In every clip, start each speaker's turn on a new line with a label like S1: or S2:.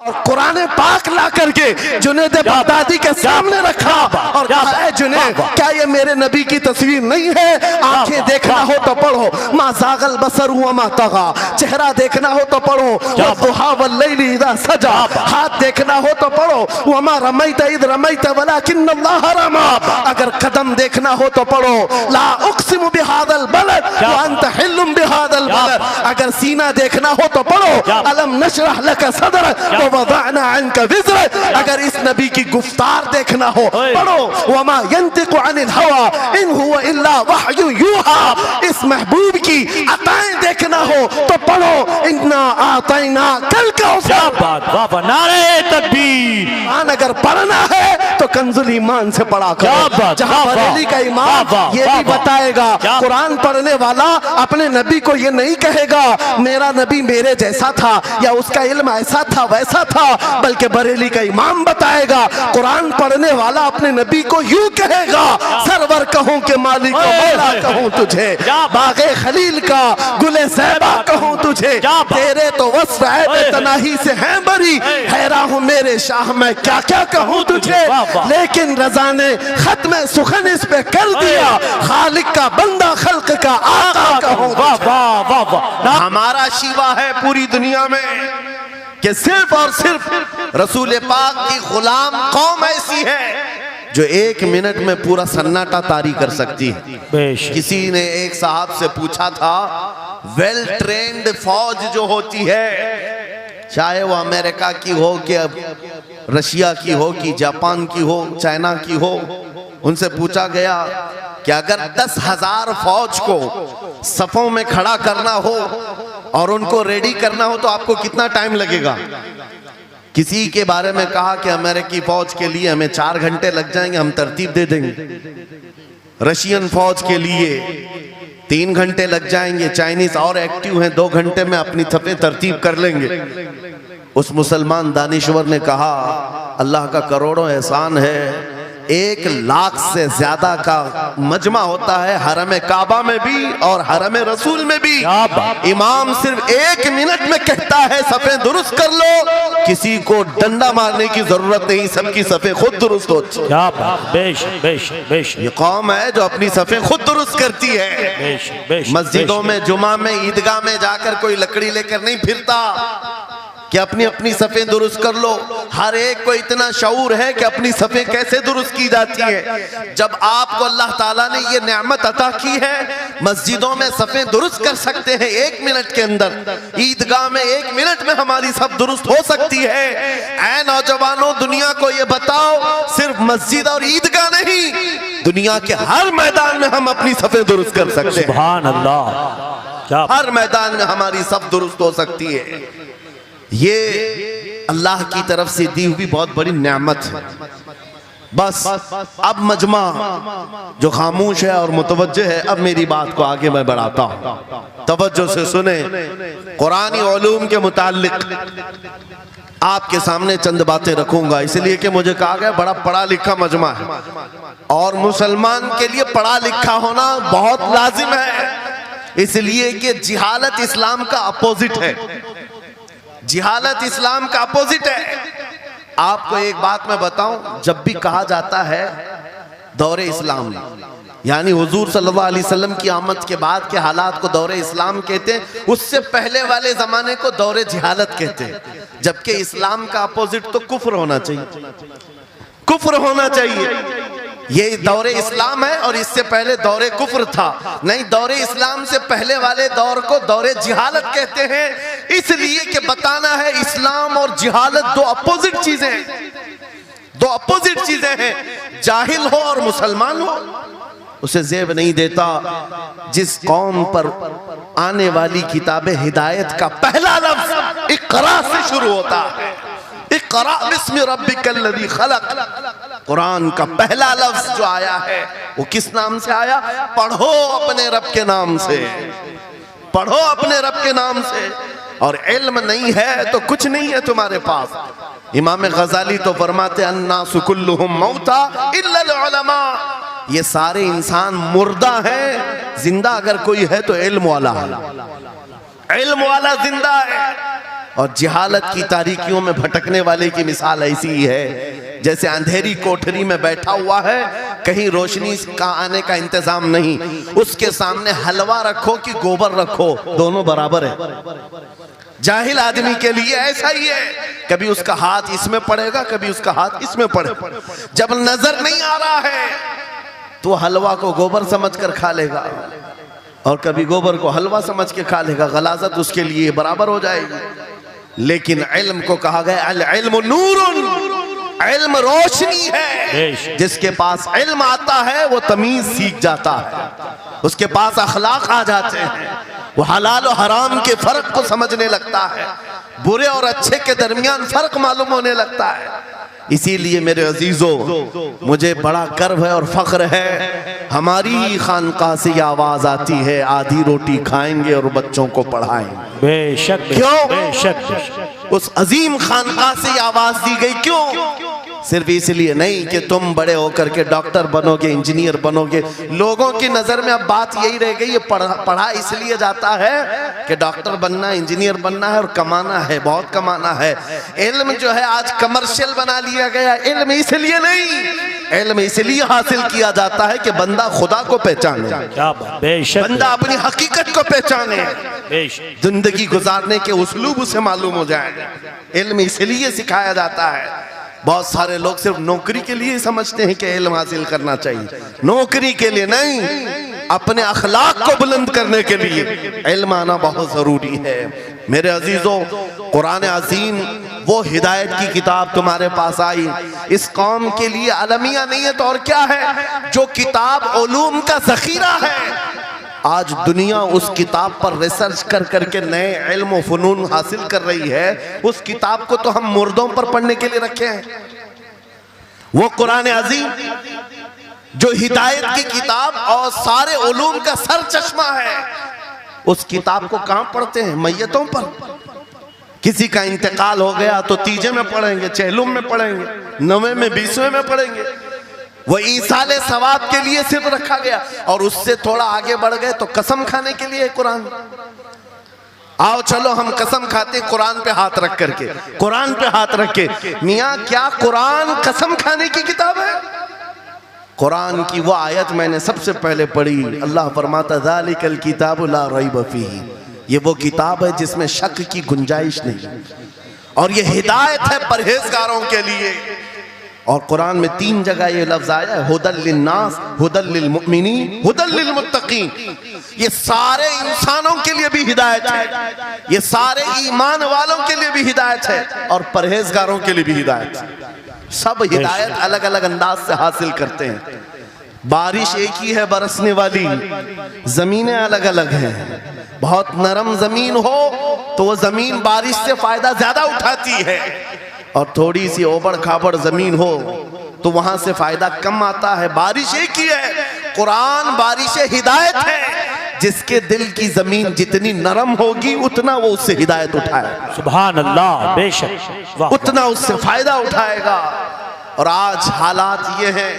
S1: और कुरान पाक ला करके जुनैद बगदादी के सामने रखा और कहा, जुनैद क्या ये मेरे नबी की तस्वीर नहीं है? आंखें देखना हो तो पढ़ो, मा ज़ागल बसर हुआ मा तगा, चेहरा देखना हो तो पढ़ो, वद्दुहा वल्लैलि इज़ा सजा, हाथ देखना हो तो पढ़ो, वमा रमैत इज़ रमैत वलाकिन्नल्लाह रमा, अगर कदम देखना हो तो पढ़ो, ला उक़सिमु बिहादल बलद व अंत हिल्लुम बिहादल बलद, अगर सीना देखना हो तो पढ़ो, अलम नशरह लक सदरक व वज़अना अन्का विज़रक, अगर इस नबी की गुफ्तार देखना हो पढ़ो, वमा यंतिकु अनिल हवा इन हुवा इल्ला वहयु यूहा, इस महबूब की अताएं देखना हो तो पढ़ो, इन्ना आतैना कल कौसर,
S2: नारे तकबीर।
S1: अगर पढ़ना है तो कंजुल ईमान से पढ़ा करो, जहां बरेली का इमाम ये भी बताएगा, कुरान पढ़ने वाला अपने नबी को ये नहीं कहेगा मेरा नबी मेरे जैसा था या उसका इल्म ऐसा था वैसा था, बल्कि बरेली का इमाम बताएगा कुरान पढ़ने वाला अपने नबी को यूं कहेगा, सरवर कहूं के मालिक मौला कहूं तुझे, बागे खलील का गुले ज़ैबा कहूं तुझे, तेरे तो वस्फ है तनाही से है बरी, हैरान हूं मेरे शाह मैं क्या क्या कहूं तुझे, लेकिन रज़ा ने खत्म सुखन इस पे कर दिया, खालिक का बंदा खल्क का आका कहूं। हमारा शिवा है पूरी दुनिया में कि सिर्फ और सिर्फ रसूल पाक की गुलाम कौम ऐसी है जो 1 मिनट में पूरा सन्नाटा तारी कर सकती है। किसी ने एक साहब से पूछा था, वेल ट्रेन्ड फौज जो होती है, चाहे वो अमेरिका की हो कि रशिया की हो कि जापान की हो, चाइना की हो, उनसे पूछा गया कि अगर 10,000 फौज को सफों में खड़ा करना हो और उनको रेडी करना हो तो आपको कितना टाइम लगेगा? किसी के बारे में कहा कि अमेरिकी फौज के लिए हमें 4 घंटे लग जाएंगे, हम तरतीब दे देंगे। रशियन फौज के लिए 3 घंटे लग जाएंगे, चाइनीज और एक्टिव हैं, 2 घंटे में अपनी सफें तरतीब कर लेंगे। उस मुसलमान दानिश्वर ने कहा, अल्लाह का करोड़ों एहसान है, 1 लाख से ज्यादा का मजमा होता है हरम काबा में भी और हरम रसूल में भी। इमाम सिर्फ 1 मिनट में कहता है सफ़े दुरुस्त कर लो, किसी को डंडा मारने की जरूरत नहीं, सबकी सफ़े खुद दुरुस्त होती है। ये कौम है जो अपनी सफ़े खुद दुरुस्त करती है। मस्जिदों में, जुमा में, ईदगाह में जाकर कोई लकड़ी लेकर नहीं फिरता कि अपनी अपनी सफ़ें दुरुस्त कर लो। हर एक को इतना शऊर है कि अपनी सफ़ें कैसे दुरुस्त की जाती है। जब आपको अल्लाह ताला ने ये नेमत अता की है, मस्जिदों में सफ़ें दुरुस्त कर सकते हैं 1 मिनट के अंदर, ईदगाह में 1 मिनट में हमारी सब दुरुस्त हो सकती है। ऐ नौजवानों, दुनिया को ये बताओ, सिर्फ मस्जिद और ईदगाह नहीं, दुनिया के हर मैदान में हम अपनी सफ़ें दुरुस्त कर सकते हैं।
S2: सुभान अल्लाह,
S1: हर मैदान में हमारी सब दुरुस्त हो सकती है। ये अल्लाह की तरफ से दी हुई बहुत बड़ी नेमत है। बस अब मजमा जो खामोश है और मुतवज्जे है, अब मेरी बात को आगे मैं बढ़ाता हूँ, तवज्जो से सुने। कुरानी उलूम के मुताल्लिक आपके सामने चंद बातें रखूंगा, इसलिए कि मुझे कहा गया बड़ा पढ़ा लिखा मजमा है और मुसलमान के लिए पढ़ा लिखा होना बहुत लाजिम है, इसलिए कि जिहालत इस्लाम का अपोजिट है। जिहालत इस्लाम का अपोजिट है। आपको एक बात मैं बताऊं, जब भी कहा जाता है दौरे इस्लाम, यानी हुजूर सल्लल्लाहु अलैहि वसल्लम की आमद के बाद के हालात को दौरे इस्लाम कहते हैं, उससे पहले वाले जमाने को दौरे जिहालत कहते हैं। जबकि इस्लाम का अपोजिट तो कुफ्र होना चाहिए, कुफ्र होना चाहिए। ये दौरे इस्लाम है और इससे पहले दौरे कुफ्र था। नहीं, दौरे इस्लाम से पहले वाले दौर को दौरे जिहालत कहते हैं, इसलिए कि बताना है इस्लाम और जिहालत दो अपोजिट चीजें हैं, दो अपोजिट चीजें हैं। जाहिल हो और मुसलमान हो उसे ज़ेब नहीं देता। जिस कौम पर आने वाली किताब हिदायत का पहला लफ्ज इक़रा से शुरू होता है, इक़रा बिस्मि रब्बिकल्लज़ी खलक़, कुरान का पहला लफ्ज जो आया है वो किस नाम से आया? पढ़ो अपने रब के नाम से, पढ़ो अपने रब के नाम से। और इल्म नहीं है तो कुछ नहीं है तुम्हारे पास। इमाम गजाली तो फरमाते अन्नासु कुल्लुहुम मौता इल्लल उलमा, ये सारे इंसान मुर्दा हैं, जिंदा अगर कोई है तो इल्म वाला है, इल्म वाला जिंदा है। और जिहालत की तारीकियों में भटकने वाले की मिसाल ऐसी ही है जैसे अंधेरी कोठरी में बैठा हुआ है, कहीं रोशनी का आने का इंतजाम नहीं, उसके सामने हलवा रखो कि गोबर रखो, दोनों बराबर है। जाहिल आदमी के लिए ऐसा ही है, कभी उसका हाथ इसमें पड़ेगा, कभी उसका हाथ इसमें पड़ेगा। जब नजर नहीं आ रहा है तो हलवा को गोबर समझकर खा लेगा और कभी गोबर को हलवा समझ के खा लेगा, गलाजत उसके लिए बराबर हो जाएगी। लेकिन इल्म को कहा गया अल इल्मु नूरुन, इल्म रोशनी है। जिसके पास इल्म आता है वो तमीज सीख जाता है, उसके पास अखलाक आ जाते हैं, वो हलाल और हराम के फर्क को समझने लगता है, बुरे और अच्छे के दरमियान फर्क मालूम होने लगता है। इसीलिए मेरे अजीजों, मुझे बड़ा गर्व है और फख्र है, हमारी ही खानकाह से आवाज आती है आधी रोटी खाएंगे और बच्चों को पढ़ाएंगे।
S2: बेशक,
S1: क्यों?
S2: बेशक।
S1: उस अजीम खानकाह से आवाज दी गई, क्यों? सिर्फ इसलिए नहीं कि तुम बड़े होकर के डॉक्टर बनोगे, इंजीनियर बनोगे। लोगों की नजर में अब बात यही रह गई है, पढ़ा इसलिए जाता है कि डॉक्टर बनना, इंजीनियर बनना है और कमाना है, बहुत कमाना है। इल्म जो है आज कमर्शियल बना लिया गया। इल्म इसलिए नहीं, इल्म इसलिए हासिल किया जाता है कि बंदा खुदा को पहचाने, बंदा अपनी हकीकत को पहचाने, जिंदगी गुजारने के उस्लूब उसे मालूम हो जाए। इल्म इसलिए सिखाया जाता है। बहुत सारे लोग सिर्फ नौकरी के लिए समझते हैं कि इल्म हासिल करना चाहिए, नौकरी के लिए नहीं, अपने अखलाक को बुलंद करने के लिए इल्म आना बहुत जरूरी है। मेरे अजीजों, कुरान अज़ीम वो हिदायत की किताब तुम्हारे पास आई, इस कौम के लिए अलमिया नहीं है तो और क्या है, जो किताब उलूम का जखीरा है। आज दुनिया उस किताब पर रिसर्च कर करके नए इल्म फनून हासिल कर रही है। उस किताब को तो हम मुर्दों पर पढ़ने के लिए रखे हैं। वो कुरान अज़ीम जो हिदायत की किताब और सारे उलूम का सर चश्मा है, उस किताब को कहां पढ़ते हैं? मैयतों पर। किसी का इंतकाल हो गया तो तीजे में पढ़ेंगे, चहलुम में पढ़ेंगे, नवे में, 20वें में पढ़ेंगे। वो ईसाले सवाब के लिए सिर्फ रखा गया। और उससे थोड़ा आगे बढ़ गए तो कसम खाने के लिए कुरान। आओ चलो हम कसम खाते कुरान पे हाथ रख करके, कुरान पे हाथ रख के। मियाँ क्या कुरान कसम खाने की किताब है? कुरान की वो आयत मैंने सबसे पहले पढ़ी, अल्लाह फरमाता ज़ालिकल किताबु ला रैब फीही, ये वो किताब है जिसमें शक की गुंजाइश नहीं, और ये हिदायत है परहेजगारों के लिए। और कुरान में 3 जगह ये लफ्ज आया है, हुदल लिन्नास, हुदल लिलमुमिनीन, हुदल लिलमुत्तकीन। ये सारे इंसानों के लिए भी हिदायत है, ये सारे ईमान वालों के लिए भी हिदायत है, और परहेजगारों के लिए भी हिदायत है। सब हिदायत अलग अलग अंदाज से हासिल करते हैं। बारिश एक ही है बरसने वाली, जमीनें अलग अलग हैं। बहुत नरम जमीन हो तो वो जमीन बारिश से फायदा ज्यादा उठाती है, और थोड़ी सी ओबड़ खाबड़ जमीन हो तो वहां से फायदा कम आता है। बारिश एक ही है, कुरान बारिश हिदायत है। जिसके दिल की जमीन जितनी नरम होगी उतना वो उससे हिदायत उठाएगा।
S2: सुभान अल्लाह, बेशक,
S1: उतना उससे फायदा उठाएगा। और आज हालात ये हैं,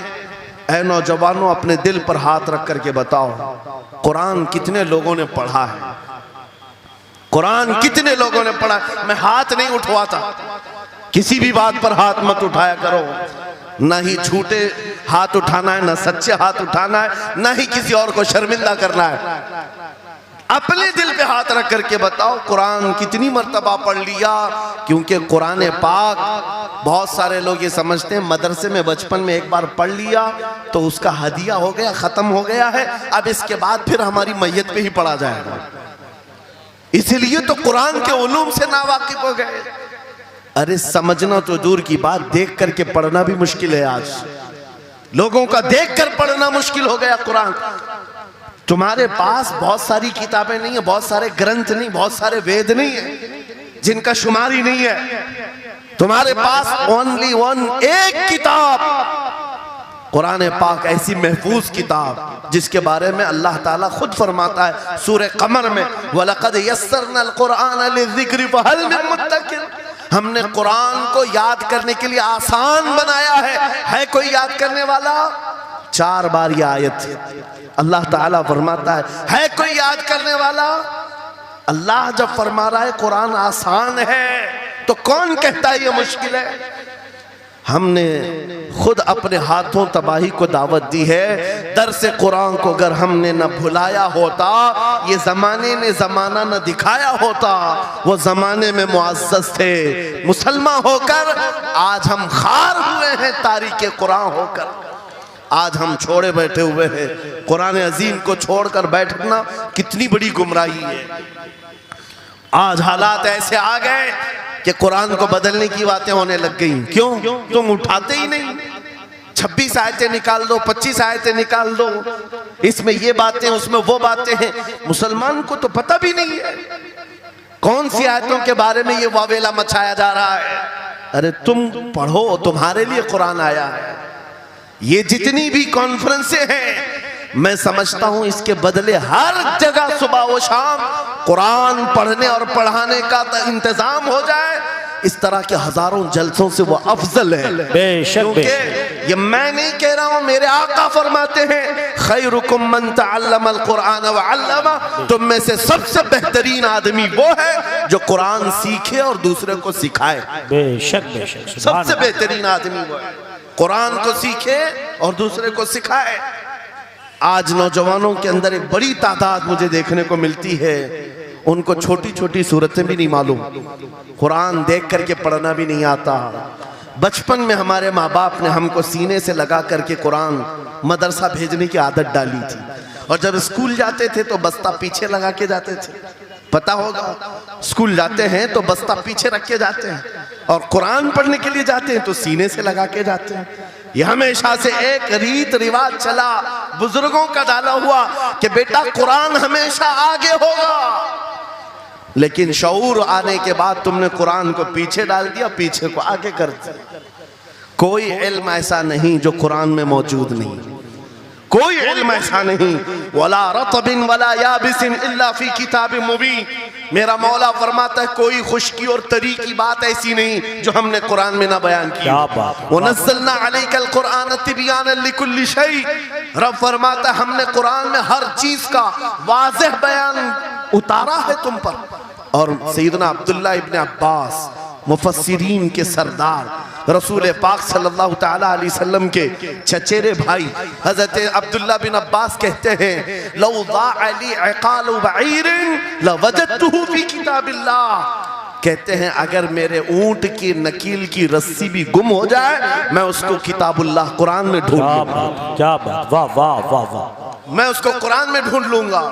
S1: ऐ नौजवानों अपने दिल पर हाथ रख करके बताओ, कुरान कितने लोगों ने पढ़ा है? कुरान कितने लोगों ने पढ़ा? मैं हाथ नहीं उठवाता, किसी भी बात पर हाथ मत उठाया करो। ना ही झूठे हाथ उठाना है, ना सच्चे हाथ उठाना है, ना ही किसी और को शर्मिंदा करना है। अपने दिल पे हाथ रख करके बताओ कुरान कितनी मर्तबा पढ़ लिया। क्योंकि कुरान पाक, बहुत सारे लोग ये समझते हैं मदरसे में बचपन में एक बार पढ़ लिया तो उसका हदिया हो गया, खत्म हो गया है, अब इसके बाद फिर हमारी मैयत पे ही पढ़ा जाएगा। इसीलिए तो कुरान के उलूम से नावाकिफ हो गए। अरे समझना तो दूर की बात, देख करके पढ़ना भी मुश्किल है। आज लोगों का देख कर पढ़ना मुश्किल हो गया। कुरान तुम्हारे पास बहुत सारी किताबें नहीं है, बहुत सारे ग्रंथ नहीं, बहुत सारे वेद नहीं है जिनका शुमार ही नहीं है। तुम्हारे पास ओनली वन, एक किताब कुरान पाक, ऐसी महफूज किताब जिसके बारे में अल्लाह ताला खुद फरमाता है सूरह कमर में, वलक़द यस्सरनल कुरान लिज़िक्रि फ़हल मिन मुद्दकिर। हमने कुरान को याद करने के लिए आसान बनाया है कोई याद करने वाला? 4 बार ये आयत अल्लाह ताला फरमाता है कोई याद करने वाला? अल्लाह जब फरमा रहा है कुरान आसान है तो कौन कहता है ये मुश्किल है? हमने खुद अपने हाथों तबाही को दावत दी है। दर्स कुरान को अगर हमने न भुलाया होता, ये जमाने ने जमाना न दिखाया होता, वो जमाने में मुअज़्ज़ज़ थे। मुसलमान होकर आज हम खार हुए हैं, तारीके कुरान होकर आज हम छोड़े बैठे हुए हैं। कुरान अजीम को छोड़कर बैठना कितनी बड़ी गुमराही है। आज हालात ऐसे आ गए कि कुरान को बदलने की बातें होने लग गई। क्यों? तुम उठाते ही नहीं। 26 आयतें निकाल दो, 25 आयतें निकाल दो, इसमें ये बातें उसमें वो बातें हैं। मुसलमान को तो पता भी नहीं है कौन सी आयतों के बारे में ये वावेला मचाया जा रहा है। अरे तुम पढ़ो, तुम्हारे लिए कुरान आया है। ये जितनी भी कॉन्फ्रेंसें हैं, मैं समझता हूं इसके बदले हर जगह सुबह व शाम कुरान पढ़ने और पढ़ाने का इंतजाम हो जाए। इस तरह के हजारों जलसों से वो अफजल है।
S2: बेशक
S1: ये मैं नहीं कह रहा हूं, मेरे आका फरमाते हैं खैरुकुम मन तअल्लमल कुरान व अल्लमा। तुम में से सबसे बेहतरीन आदमी वो है जो कुरान सीखे और दूसरे को सिखाए।
S2: बेशक बेशक,
S1: सबसे बेहतरीन आदमी वो है कुरान को सीखे और दूसरे को सिखाए। आज नौजवानों के अंदर एक बड़ी तादाद मुझे देखने को मिलती है, उनको छोटी छोटी सूरतें भी नहीं मालूम, कुरान देख करके पढ़ना भी नहीं आता। बचपन में हमारे माँ बाप ने हमको सीने से लगा करके कुरान मदरसा भेजने की आदत डाली थी, और जब स्कूल जाते थे तो बस्ता पीछे लगा के जाते थे। पता होगा, स्कूल जाते हैं तो बस्ता पीछे रख के जाते हैं, और कुरान पढ़ने के लिए जाते हैं तो सीने से लगा के जाते हैं। यह हमेशा से एक रीत रिवाज चला, बुजुर्गों का डाला हुआ कि बेटा कुरान हमेशा आगे होगा। लेकिन शऊर आने के बाद तुमने कुरान को पीछे डाल दिया, पीछे को आगे कर दिया। कोई इल्म ऐसा नहीं जो कुरान में मौजूद नहीं, कोई इल्म ऐसा नहीं। वला रतबिन वला याबिसिन इल्ला फी किताबिन मुबीन। मेरा मौला फरमाता है कोई खुश्की और तरी की बात ऐसी नहीं जो हमने कुरान में ना बयान की। वनज़्ज़लना अलैकल कुरान तिबयानन लिकुल्लि शै। रब फरमाता है हमने कुरान में हर चीज का वाज़ेह बयान उतारा है तुम पर। और सैयदना अब्दुल्ला इब्न अब्बास मुफस्सिरीन के सरदार, रसूल पाक सल्लल्लाहु ताला अलैहि वसल्लम के चचेरे भाई हजरत अब्दुल्ला बिन अब्बास कहते हैं लौ ज़ाअ ली इक़ालु बईरिन लवजदतुहु फी किताबिल्लाह। कहते हैं अगर मेरे ऊंट की नकील की रस्सी भी गुम हो जाए, मैं उसको किताबुल्लाह कुरान में ढूंढ लूंगा।
S2: क्या बात, वाह वाह वाह वाह।
S1: मैं उसको कुरान में ढूंढ लूंगा।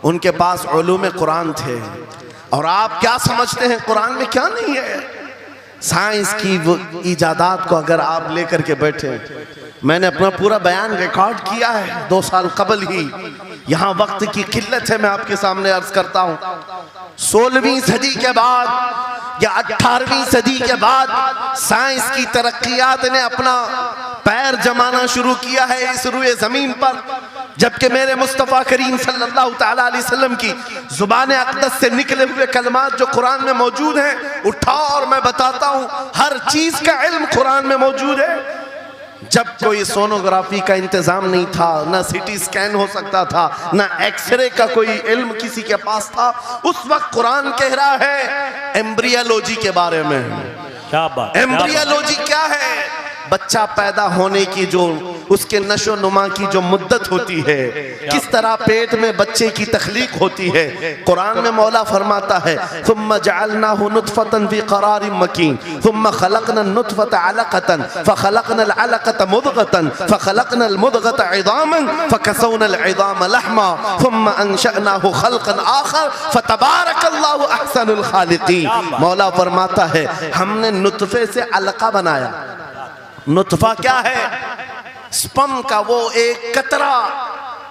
S1: उनके पास उलूम कुरान थे। और आप क्या समझते हैं कुरान में क्या नहीं है? साइंस की वो इजादात को अगर आप लेकर के बैठे, मैंने अपना पूरा बयान रिकॉर्ड किया है 2 साल कबल ही। यहाँ वक्त की किल्लत है, मैं आपके सामने अर्ज करता हूँ 16वीं सदी के बाद या 18वीं सदी के बाद साइंस की तरक्कियात ने अपना पैर जमाना शुरू किया है इस रुए जमीन पर। जबकि मेरे मुस्तफ़ा करीम सल्लल्लाहु ताला अलैहि वसल्लम की जुबान अक़दस से निकले हुए कलमात जो कुरान में मौजूद हैं, उठाओ और मैं बताता हूँ हर चीज का इल्म कुरान में मौजूद है। जब कोई सोनोग्राफी का इंतजाम नहीं था, ना सिटी स्कैन हो सकता था, ना एक्सरे का कोई इल्म किसी के पास था, उस वक्त कुरान कह रहा है एम्ब्रियोलॉजी के बारे में।
S2: क्या बात,
S1: एम्ब्रियोलॉजी क्या है? बच्चा पैदा होने की जो उसके नशो नुमा की जो मुद्दत होती है, किस तरह पेट में बच्चे की तख्लीक होती है। कुरान में मौला फरमाता है थुम्मा जअलनाहु नुतफतन फी क़रारिन मकीन थुम्मा खलक़नल नुतफता अलक़तन फ़खलक़नल अलक़ता मुदग़तन फ़खलक़नल मुदग़ता इज़ामन फ़कसौनल इज़ाम लहमा थुम्मा अंशअनाहु ख़ल्क़न आख़र फ़तबारकल्लाहु अहसनुल ख़ालिक़ीन। मौला फरमाता है हमने नुतफे से अलक़ा बनाया। नुतफा क्या है? स्पर्म का वो एक कतरा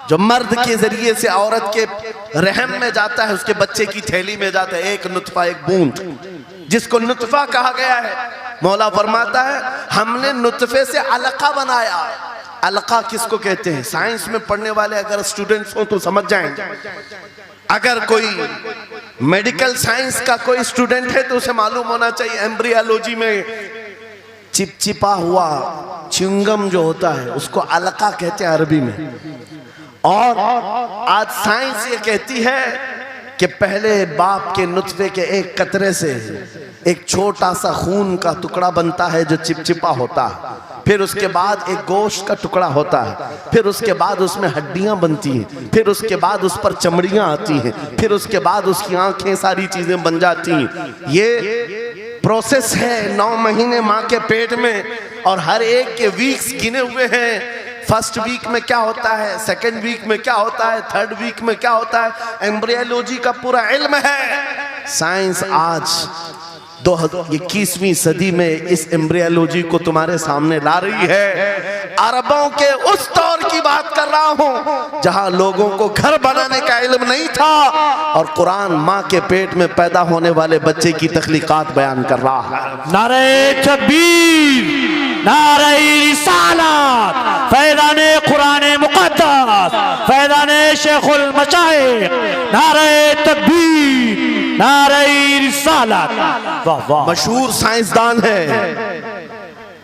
S1: जो मर्द के जरिए से औरत के रहम में जाता है, उसके बच्चे की थैली में जाता है, एक नुतफा, एक बूंद, जिसको नुतफा कहा गया है। मौला फरमाता है हमने नुतफे से अलका बनाया। अलका किसको कहते हैं? साइंस में पढ़ने वाले अगर स्टूडेंट्स हो तो समझ जाएंगे। अगर कोई मेडिकल साइंस का कोई स्टूडेंट है तो उसे मालूम होना चाहिए एम्ब्रियोलॉजी में चिपचिपा हुआ च्युइंगम जो होता है उसको अलका कहते हैं अरबी में। और आज साइंस ये कहती है कि पहले बाप के नुतफे के एक कतरे से एक छोटा सा खून का टुकड़ा बनता है जो चिपचिपा होता है, फिर उसके बाद एक गोश्त का टुकड़ा होता है, फिर उसके बाद उसमें हड्डियां बनती हैं, फिर उसके बाद उस पर चमड़ियां आती हैं, फिर उसके बाद उसकी आंखें, सारी चीजें बन जाती हैं। ये प्रोसेस है 9 महीने माँ के पेट में, और हर एक के वीक्स गिने हुए हैं। फर्स्ट वीक में क्या होता है, सेकंड वीक में क्या होता है, थर्ड वीक में क्या होता है, एम्ब्रियोलॉजी का पूरा इल्म है। साइंस आज 21वीं सदी में इस एम्ब्रियोलॉजी को तुम्हारे सामने ला रही है। अरबों के उस दौर की बात कर रहा हूं जहां लोगों को घर बनाने का इल्म नहीं था, और कुरान माँ के पेट में पैदा होने वाले बच्चे की तख्लीकात बयान कर रहा है।
S2: नारे तकबीर, नारे रिसालत, फैज़ाने कुरान मुक़द्दस, फैज़ाने शेखुल मशाइख, नारे तकबीर, नारे रिसालत। वाह वाह।
S1: मशहूर साइंसदान है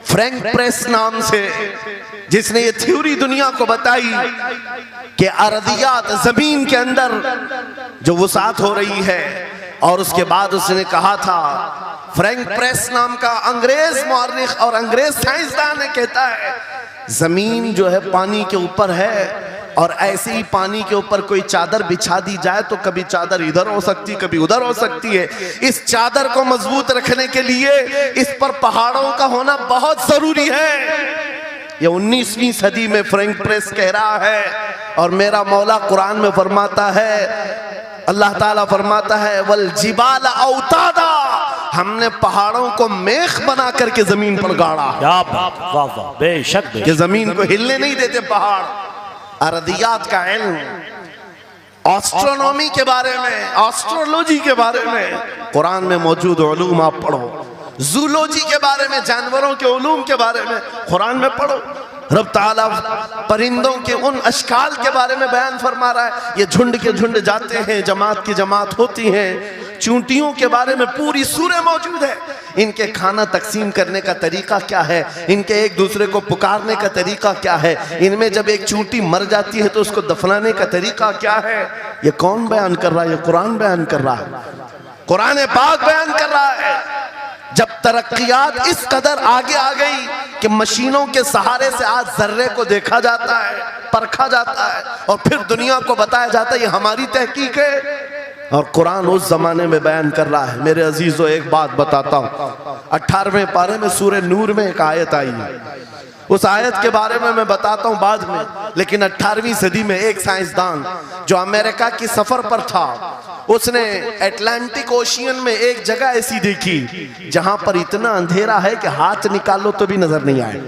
S1: फ्रैंक प्रेस नाम से, जिसने ये थ्योरी दुनिया को बताई कि अर्दियात, जमीन के अंदर जो वसात हो रही है, और उसके बाद उसने कहा था, फ्रैंक प्रेस नाम का अंग्रेज मौर्रिख और अंग्रेज साइंसदान ने कहता है जमीन जो है पानी के ऊपर है, और ऐसे ही पानी के ऊपर कोई चादर बिछा दी जाए तो कभी चादर इधर हो सकती, कभी उधर हो सकती है। इस चादर को मजबूत रखने के लिए इस पर पहाड़ों का होना बहुत जरूरी है। ये 19वीं सदी में फ्रैंक प्रेस कह रहा है, और मेरा मौला कुरान में फरमाता है, अल्लाह ताला फरमाता है, वल जिबाल औतादा, हमने पहाड़ों को मेख बना करके जमीन पर गाड़ा।
S2: क्या बात, वाह वाह, बेशक बेशक।
S1: ये जमीन को हिलने नहीं देते पहाड़। अरदियात का इल्म, एस्ट्रोनॉमी के बारे में, एस्ट्रोलॉजी के बारे में कुरान में मौजूद उलूम आप पढ़ो। जूलॉजी के बारे में, जानवरों के उलूम के बारे में कुरान में पढ़ो। रब ताला परिंदों के उन अशकाल के बारे में बयान फरमा रहा है, ये झुंड के झुंड जाते हैं, जमात की जमात होती हैं। चूंटियों के बारे में पूरी सूरह मौजूद है, इनके खाना तकसीम करने का तरीका क्या है, इनके एक दूसरे को पुकारने का तरीका क्या है, इनमें जब एक चूंटी मर जाती है तो उसको दफनाने का तरीका क्या है। ये कौन बयान कर रहा है? ये कुरान बयान कर रहा है, कुरान पाक बयान कर रहा है। जब तरक्कियात इस कदर आगे आ गई कि मशीनों के सहारे से आज जर्रे को देखा जाता है, परखा जाता है, और फिर दुनिया को बताया जाता है ये हमारी तहकीक है, और कुरान उस जमाने में बयान कर रहा है। मेरे अजीजों, एक बात बताता हूँ, 18वें पारे में सूरह नूर में एक आयत आई है, उस आयत के बारे में मैं बताता हूँ बाद में। लेकिन 18वीं सदी में एक साइंसदान जो अमेरिका की सफर पर था, उसने अटलांटिक ओशियन में एक जगह ऐसी देखी जहां पर इतना अंधेरा है कि हाथ निकालो तो भी नजर नहीं आए,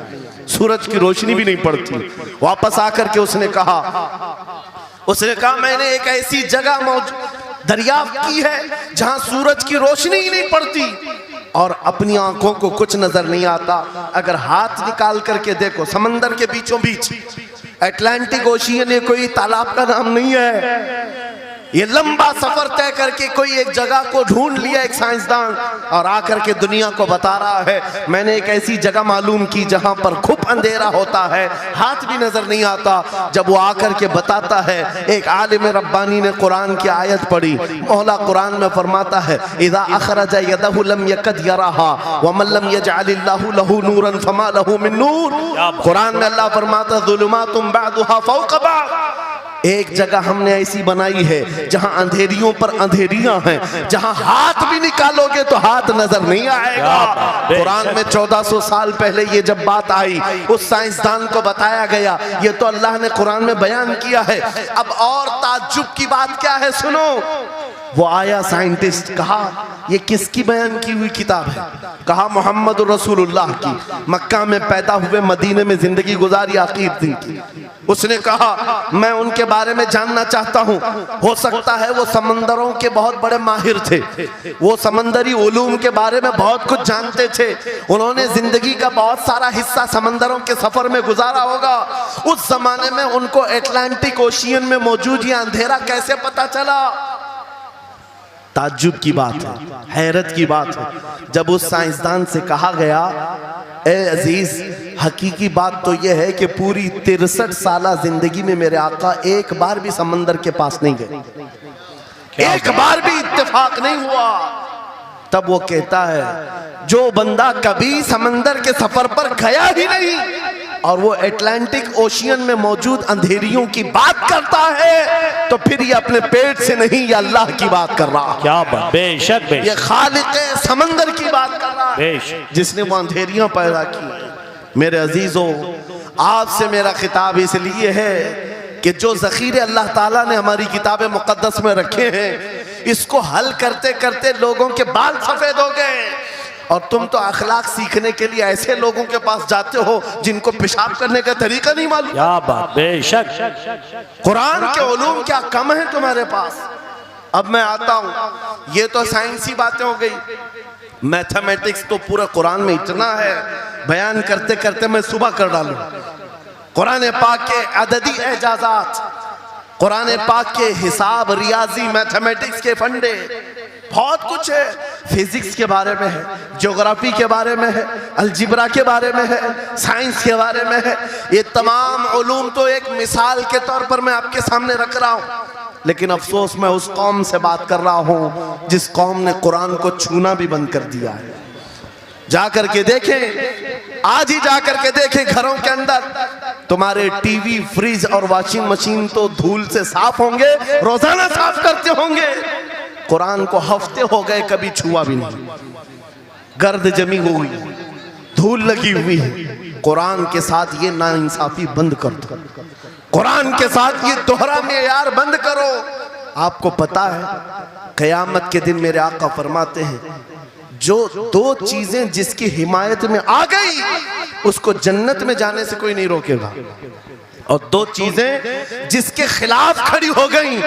S1: सूरज की रोशनी भी नहीं पड़ती। वापस आकर के उसने कहा मैंने एक ऐसी जगह दरियाफ्त की है जहां सूरज की रोशनी ही नहीं पड़ती और अपनी आंखों को कुछ नजर नहीं आता। अगर हाथ निकाल करके देखो, समंदर के बीचों बीच अटलांटिक ओशियन, ये कोई तालाब का नाम नहीं है। ये लंबा सफर तय करके कोई एक जगह को ढूंढ लिया एक साइंसदान, और आकर के दुनिया को बता रहा है मैंने एक ऐसी जगह मालूम की जहां पर खूब अंधेरा होता है, हाथ भी नजर नहीं आता। जब वो आकर के बताता है, एक आलिम रब्बानी ने कुरान की आयत पढ़ी, मौला कुरान में फरमाता है, इज़ा अखरज यदहु लम यकद यराहा व मन लम यजअलिल्लाहु लहु नूरन फमा लहु मिन नूर। कुरान में अल्लाह फरमाता है, ज़ुलुमातुम बअदुहा फौक़ बअद, एक जगह हमने ऐसी बनाई है जहां अंधेरियों पर अंधेरियां हैं, जहां हाथ भी निकालोगे तो हाथ नजर नहीं आएगा। कुरान में 1400 साल पहले ये जब बात आई, उस साइंसदान को बताया गया, ये तो अल्लाह ने कुरान में बयान किया है। अब और ताज्जुब की बात क्या है, सुनो। वो आया साइंटिस्ट, कहा ये किसकी बयान की हुई किताब है? कहा मोहम्मद रसूलुल्लाह की, मक्का में पैदा हुए, मदीने में जिंदगी गुजारी, आखिर दिन की। उसने कहा मैं उनके बारे में जानना चाहता हूँ, हो सकता है वो समंदरों के बहुत बड़े माहिर थे, वो समंदरी उलूम के बारे में बहुत कुछ जानते थे, उन्होंने जिंदगी का बहुत सारा हिस्सा समंदरों के सफर में गुजारा होगा। उस जमाने में उनको अटलांटिक ओशियन में मौजूद ये अंधेरा कैसे पता चला? ताज्जुब की बात है, हैरत की बात है। जब उस साइंसदान से कहा गया, ए अजीज, हकीकी बात तो यह है कि पूरी 63 साला जिंदगी में मेरे आका एक बार भी समंदर के पास नहीं गए। एक बार भी इत्तेफाक नहीं हुआ। तब वो कहता है जो बंदा कभी समंदर के सफर पर गया ही नहीं और वो अटलांटिक ओशियन में मौजूद अंधेरियों की बात करता है तो फिर ये अपने पेट से नहीं, ये अल्लाह की बात कर रहा है।
S2: क्या बात, बेशक बेशक,
S1: ये खालिक समंदर की बात कर रहा है
S2: बेशक,
S1: जिसने वो अंधेरियां पैदा की। मेरे अजीजों, आपसे मेरा खिताब इसलिए है कि जो ज़ख़ीरे अल्लाह ताला ने हमारी किताब मुक़द्दस में रखे हैं, इसको हल करते करते लोगों के बाल सफ़ेद हो गए और तुम तो अखलाक सीखने के लिए ऐसे लोगों के पास जाते हो जिनको पेशाब करने का तरीका नहीं मालूम।
S2: क्या बात, बेशक,
S1: कुरान के उलूम क्या कम है तुम्हारे पास। अब मैं आता हूँ, ये तो साइंसी बातें हो गई, मैथमेटिक्स तो पूरा कुरान में इतना है, बयान करते करते मैं सुबह कर डालूं। कुरान पाक के अददी एजाजात, कुरान पाक के हिसाब, रियाजी, मैथमेटिक्स के फंडे, बहुत कुछ है। फिजिक्स के बारे में है, ज्योग्राफी के बारे में है, अलजिब्रा के बारे में है, साइंस के बारे में है। ये तमाम उलूम तो एक मिसाल के तौर पर मैं आपके सामने रख रहा हूँ, लेकिन अफसोस मैं उस कौम से बात कर रहा हूँ जिस कौम ने कुरान को छूना भी बंद कर दिया है। जाकर के देखें, आज ही जाकर के देखें, घरों के अंदर तुम्हारे टीवी, फ्रिज और वॉशिंग मशीन तो धूल से साफ होंगे, रोजाना साफ करते होंगे, कुरान को हफ्ते हो गए कभी छुआ भी नहीं। गर्द जमी हुई, धूल लगी हुई है। कुरान के साथ ये नाइंसाफी बंद कर दो, कुरान के साथ ये दोहरा मेयार बंद करो। आपको पता है क़यामत के दिन मेरे आका फरमाते हैं जो दो चीजें जिसकी हिमायत में आ गई उसको जन्नत में जाने से कोई नहीं रोकेगा, और दो चीजें जिसके खिलाफ खड़ी हो गई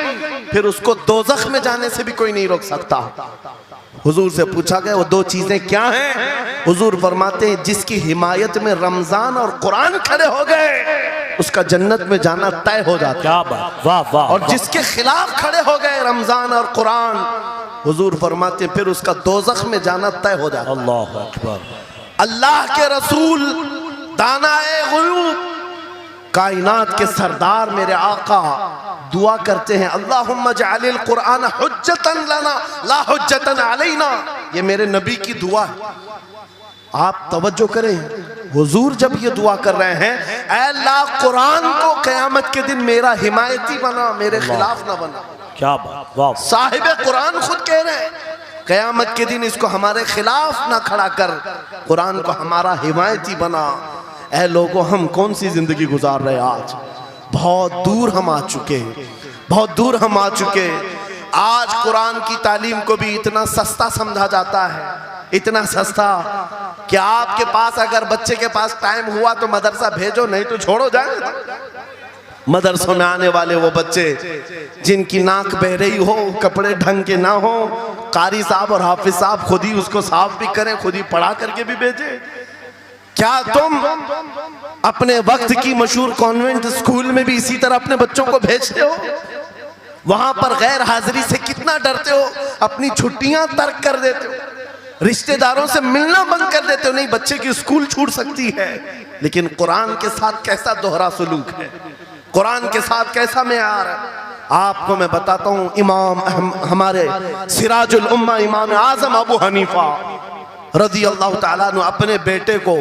S1: फिर उसको दोज़ख में जाने से भी कोई नहीं रोक सकता। हुजूर से पूछा गया वो दो चीजें क्या हैं? हुजूर फरमाते हैं जिसकी हिमायत में रमजान और कुरान खड़े हो गए उसका जन्नत में जाना तय हो जाता है।
S2: क्या बात, वाह वाह।
S1: और जिसके खिलाफ खड़े हो गए रमजान और कुरान, हुजूर फरमाते हैं फिर उसका दोज़ख में जाना तय हो जाता है।
S2: अल्लाह अकबर।
S1: अल्लाह के रसूल दानाए ग़ुयूब, कायनात के सरदार मेरे आका दुआ करते हैं अल्लाहुम्मा जअलिल कुरान हुज्जतन लना ला हुज्जतन अलैना। ये मेरे नबी की दुआ है, आप तवज्जो करें। हुजूर जब ये दुआ कर रहे हैं, ऐ अल्लाह कुरान को क़यामत के दिन मेरा हिमायती बना, मेरे खिलाफ ना बना।
S2: क्या बात, वाह।
S1: साहिब कुरान खुद कह रहे हैं क़यामत के दिन इसको हमारे खिलाफ ना खड़ा कर, कुरान को हमारा हिमायती बना। ऐ लोगों, हम कौन सी जिंदगी गुजार रहे आज? बहुत दूर हम आ चुके हैं, बहुत दूर हम आ चुके हैं। आज कुरान की तालीम को भी इतना सस्ता समझा जाता है, इतना सस्ता कि आपके पास अगर बच्चे के पास टाइम हुआ तो मदरसा भेजो, नहीं तो छोड़ो जाए। मदरसों में आने वाले वो बच्चे जिनकी नाक बह रही हो, कपड़े ढंग के ना हो, कारी साहब और हाफिज साहब खुद ही उसको साफ भी करें, खुद ही पढ़ा करके भी भेजे। क्या तुम अपने वक्त की मशहूर कॉन्वेंट स्कूल में भी इसी तरह अपने बच्चों को भेजते हो? वहां पर गैर हाजिरी से कितना डरते हो, अपनी छुट्टियां तर्क कर देते हो, रिश्तेदारों से मिलना बंद कर देते हो। नहीं, बच्चे की स्कूल छूट सकती है, लेकिन कुरान के साथ कैसा दोहरा सलूक है, कुरान के साथ कैसा मेयार है, आपको मैं बताता हूँ। इमाम हमारे सिराजुल उम्मा इमाम आजम अबू हनीफा रज़ी अल्लाह ताला अन्हु अपने बेटे को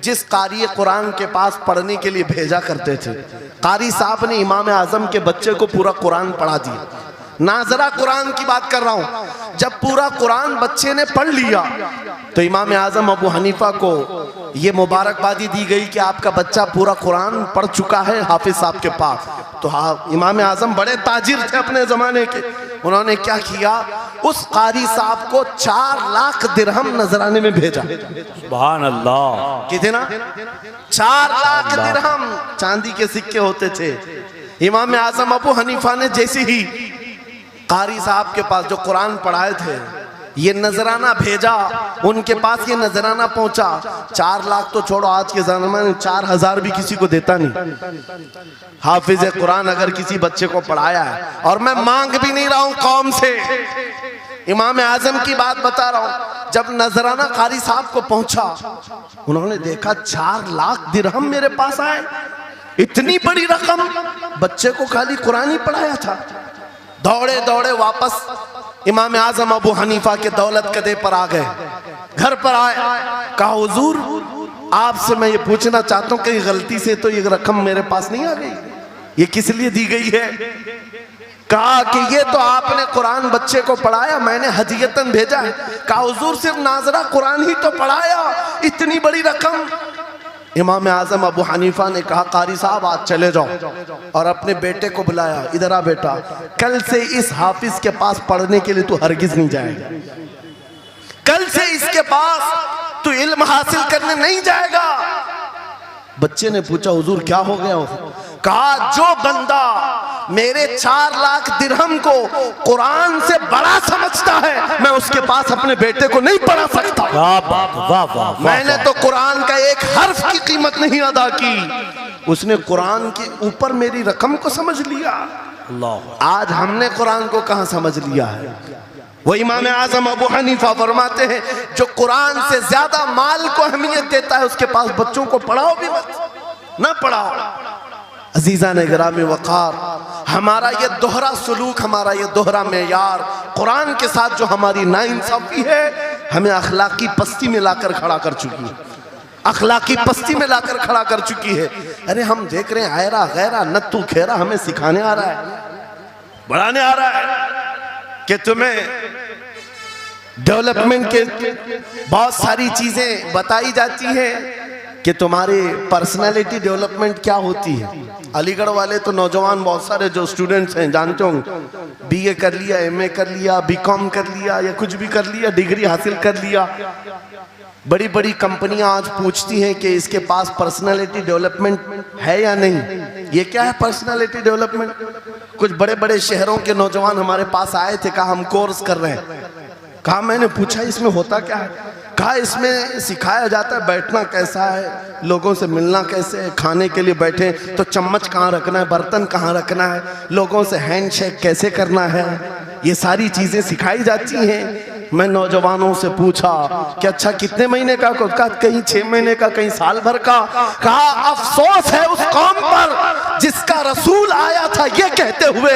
S1: जिस कारी कुरान के पास पढ़ने के लिए भेजा करते थे, कारी साहब ने इमाम आजम के बच्चे को पूरा कुरान पढ़ा दिया। नाजरा कुरान की बात कर रहा हूँ। जब पूरा कुरान बच्चे ने पढ़ लिया तो इमाम आजम अबू हनीफा को ये मुबारकबादी दी गई कि आपका बच्चा पूरा कुरान पढ़ चुका है हाफिज साहब के पास। तो हाँ, इमाम आजम बड़े ताजिर थे अपने ज़माने के। उन्होंने क्या किया, उस कारी साहब को 4 लाख दिरहम नजराने में भेजा।
S2: सुभान अल्लाह।
S1: कितना? 4 लाख दिरहम चांदी के सिक्के होते थे। इमाम आजम अबू हनीफा ने जैसे ही कारी साहब के पास जो कुरान पढ़ाए थे ये नजराना भेजा, उनके पास ये नजराना पहुंचा, 4 लाख तो छोड़ो, आज के ज़माने में 4000 भी किसी को देता नहीं। हाफिज कुरान अगर किसी बच्चे को पढ़ाया है, और मैं मांग भी नहीं रहा हूं कौम से, इमाम आजम की बात बता रहा हूं। जब नजराना कारी साहब को पहुंचा, उन्होंने देखा 4 लाख दिरहम मेरे पास आए, इतनी बड़ी रकम, बच्चे को खाली कुरान ही पढ़ाया था। दौड़े दौड़े वापस इमाम आजम अबू हनीफा के दौलत कदे पर आ गए। घर पर आए, कहा हुजूर आपसे मैं ये पूछना चाहता हूँ कि गलती से तो ये रकम मेरे पास नहीं आ गई, ये किस लिए दी गई है? कहा कि ये तो आपने कुरान बच्चे को पढ़ाया, मैंने हदियतन भेजा है। कहा हुजूर सिर्फ नाजरा कुरान ही तो पढ़ाया, इतनी बड़ी रकम? इमाम आजम अबू हनीफा ने कहा कारी साहब आज चले जाओ, और अपने बेटे को बुलाया, इधर आ बेटा, कल से इस हाफिज के पास पढ़ने के लिए तू हरगिज नहीं जाएगा, कल से इसके पास तू इल्म हासिल करने नहीं जाएगा। बच्चे ने पूछा हुजूर क्या हो गया? कहा जो बंदा मेरे 4 लाख दिरहम को कुरान से बड़ा समझता है, मैं उसके पास अपने बेटे को नहीं पढ़ा सकता। मैंने तो कुरान का एक हर्फ की कीमत नहीं अदा की, उसने कुरान के ऊपर मेरी रकम को समझ लिया। आज हमने कुरान को कहां समझ लिया है? वो इमाम आजम अबू हनीफा फरमाते हैं जो कुरान से ज्यादा माल को अहमियत देता है उसके पास बच्चों को पढ़ाओ भी मत, ना पढ़ाओ। अजीजा ने गिरामी वक़ार, हमारा ये दोहरा सलूक, हमारा ये दोहरा मेयार कुरान के साथ जो हमारी नाइंसाफी है, हमें अखलाकी पस्ती में लाकर खड़ा कर चुकी है, अखलाकी पस्ती में लाकर खड़ा कर चुकी है। अरे हम देख रहे हैं आयरा गैरा नत्तू खेरा हमें सिखाने आ रहा है, बढ़ाने आ रहा है कि तुम्हें डेवलपमेंट के बहुत सारी चीजें बताई जाती हैं कि तुम्हारी पर्सनालिटी डेवलपमेंट क्या होती है। अलीगढ़ वाले तो नौजवान बहुत सारे जो स्टूडेंट्स हैं जानते होंगे, बीए कर लिया, एमए कर लिया, बीकॉम कर लिया या कुछ भी कर लिया, डिग्री हासिल कर लिया। बड़ी बड़ी कंपनियां आज पूछती हैं कि इसके पास पर्सनालिटी डेवलपमेंट है या नहीं। ये क्या है पर्सनालिटी डेवलपमेंट? कुछ बड़े बड़े शहरों के नौजवान हमारे पास आए थे, कहा हम कोर्स कर रहे हैं। कहा मैंने पूछा इसमें होता क्या है? कहा इसमें सिखाया जाता है बैठना कैसा है, लोगों से मिलना कैसे है, खाने के लिए बैठे तो चम्मच कहाँ रखना है, बर्तन कहाँ रखना है, लोगों से हैंडशेक कैसे करना है, ये सारी चीजें सिखाई जाती हैं। मैं नौजवानों से पूछा कि अच्छा कितने महीने का? कहीं 6 महीने का, कहीं साल भर का। कहा अफसोस है उस कौम पर जिसका रसूल आया था ये कहते हुए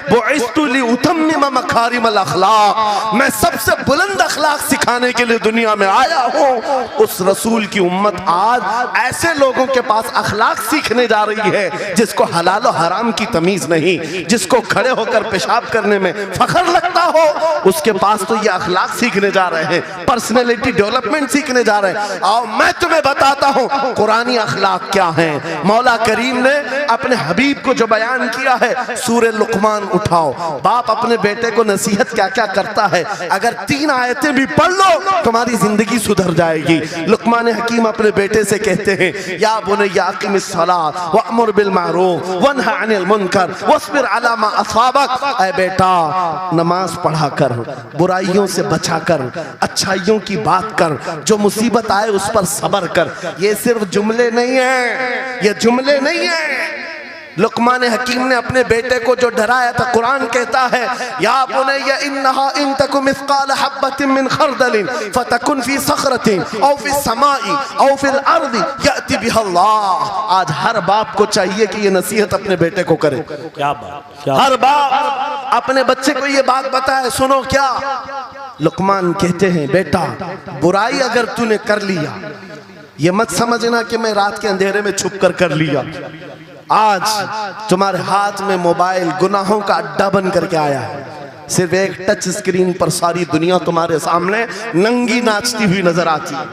S1: बुइस्तु लिउतम्मिम मकारिमल अखलाक, मैं सबसे बुलंद अखलाक सिखाने के लिए दुनिया में आया हूँ। उस रसूल की उम्मत आज ऐसे लोगों के पास अखलाक सीखने जा रही है जिसको हलाल और हराम की तमीज नहीं, जिसको खड़े होकर पेशाब करने में फख्र लगता हो, उसके पास तो ये अखलाक सीखने जा रहे हैं, पर्सनैलिटी डेवलपमेंट सीखने जा रहे हैं। आओ मैं तुम्हें बताता हूं कुरानी अखलाक क्या है। मौला करीम ने अपने हबीब को जो बयान किया है, सूरे लुकमान उठाओ, बाप अपने बेटे को नसीहत क्या क्या करता है, अगर 3 आयतें भी पढ़ लो तुम्हारी जिंदगी सुधर जाएगी। लुकमान हकीम अपने बेटे से कहते हैं या बुनय्या अक़िमिस सलात वअमुर बिल मारूफ वन्हा अनिल मुनकर वस्बिर अला मा असाबक, ऐ बेटा नमाज पढ़ा कर, बुराइयों से बचा कर, अच्छाइयों की बात कर, जो मुसीबत आए उस पर सब्र कर। ये सिर्फ जुमले नहीं है, ये जुमले नहीं है। लुकमान हकीम ने अपने बेटे को जो डराया था, कुरान कहता है या बुनय्या इन्नहा इन तकु मिस्काल हब्बतिन मिन खरदलिन फतकुन फी सखरतिन औ फी समाई औ फिल अर्दि याति बिहा अल्लाह। आज हर बाप को चाहिए कि ये नसीहत अपने बेटे को करे।
S2: क्या बात,
S1: हर बाप अपने बच्चे को ये बात बताए, सुनो क्या लुकमान कहते हैं, बेटा बुराई अगर तूने कर लिया, ये मत समझना कि मैं रात के अंधेरे में छुप कर लिया। आज तुम्हारे हाथ में मोबाइल गुनाहों का अड्डा बन करके आया है। सिर्फ एक टच स्क्रीन पर सारी दुनिया तुम्हारे सामने नंगी नाचती हुई नजर आती है।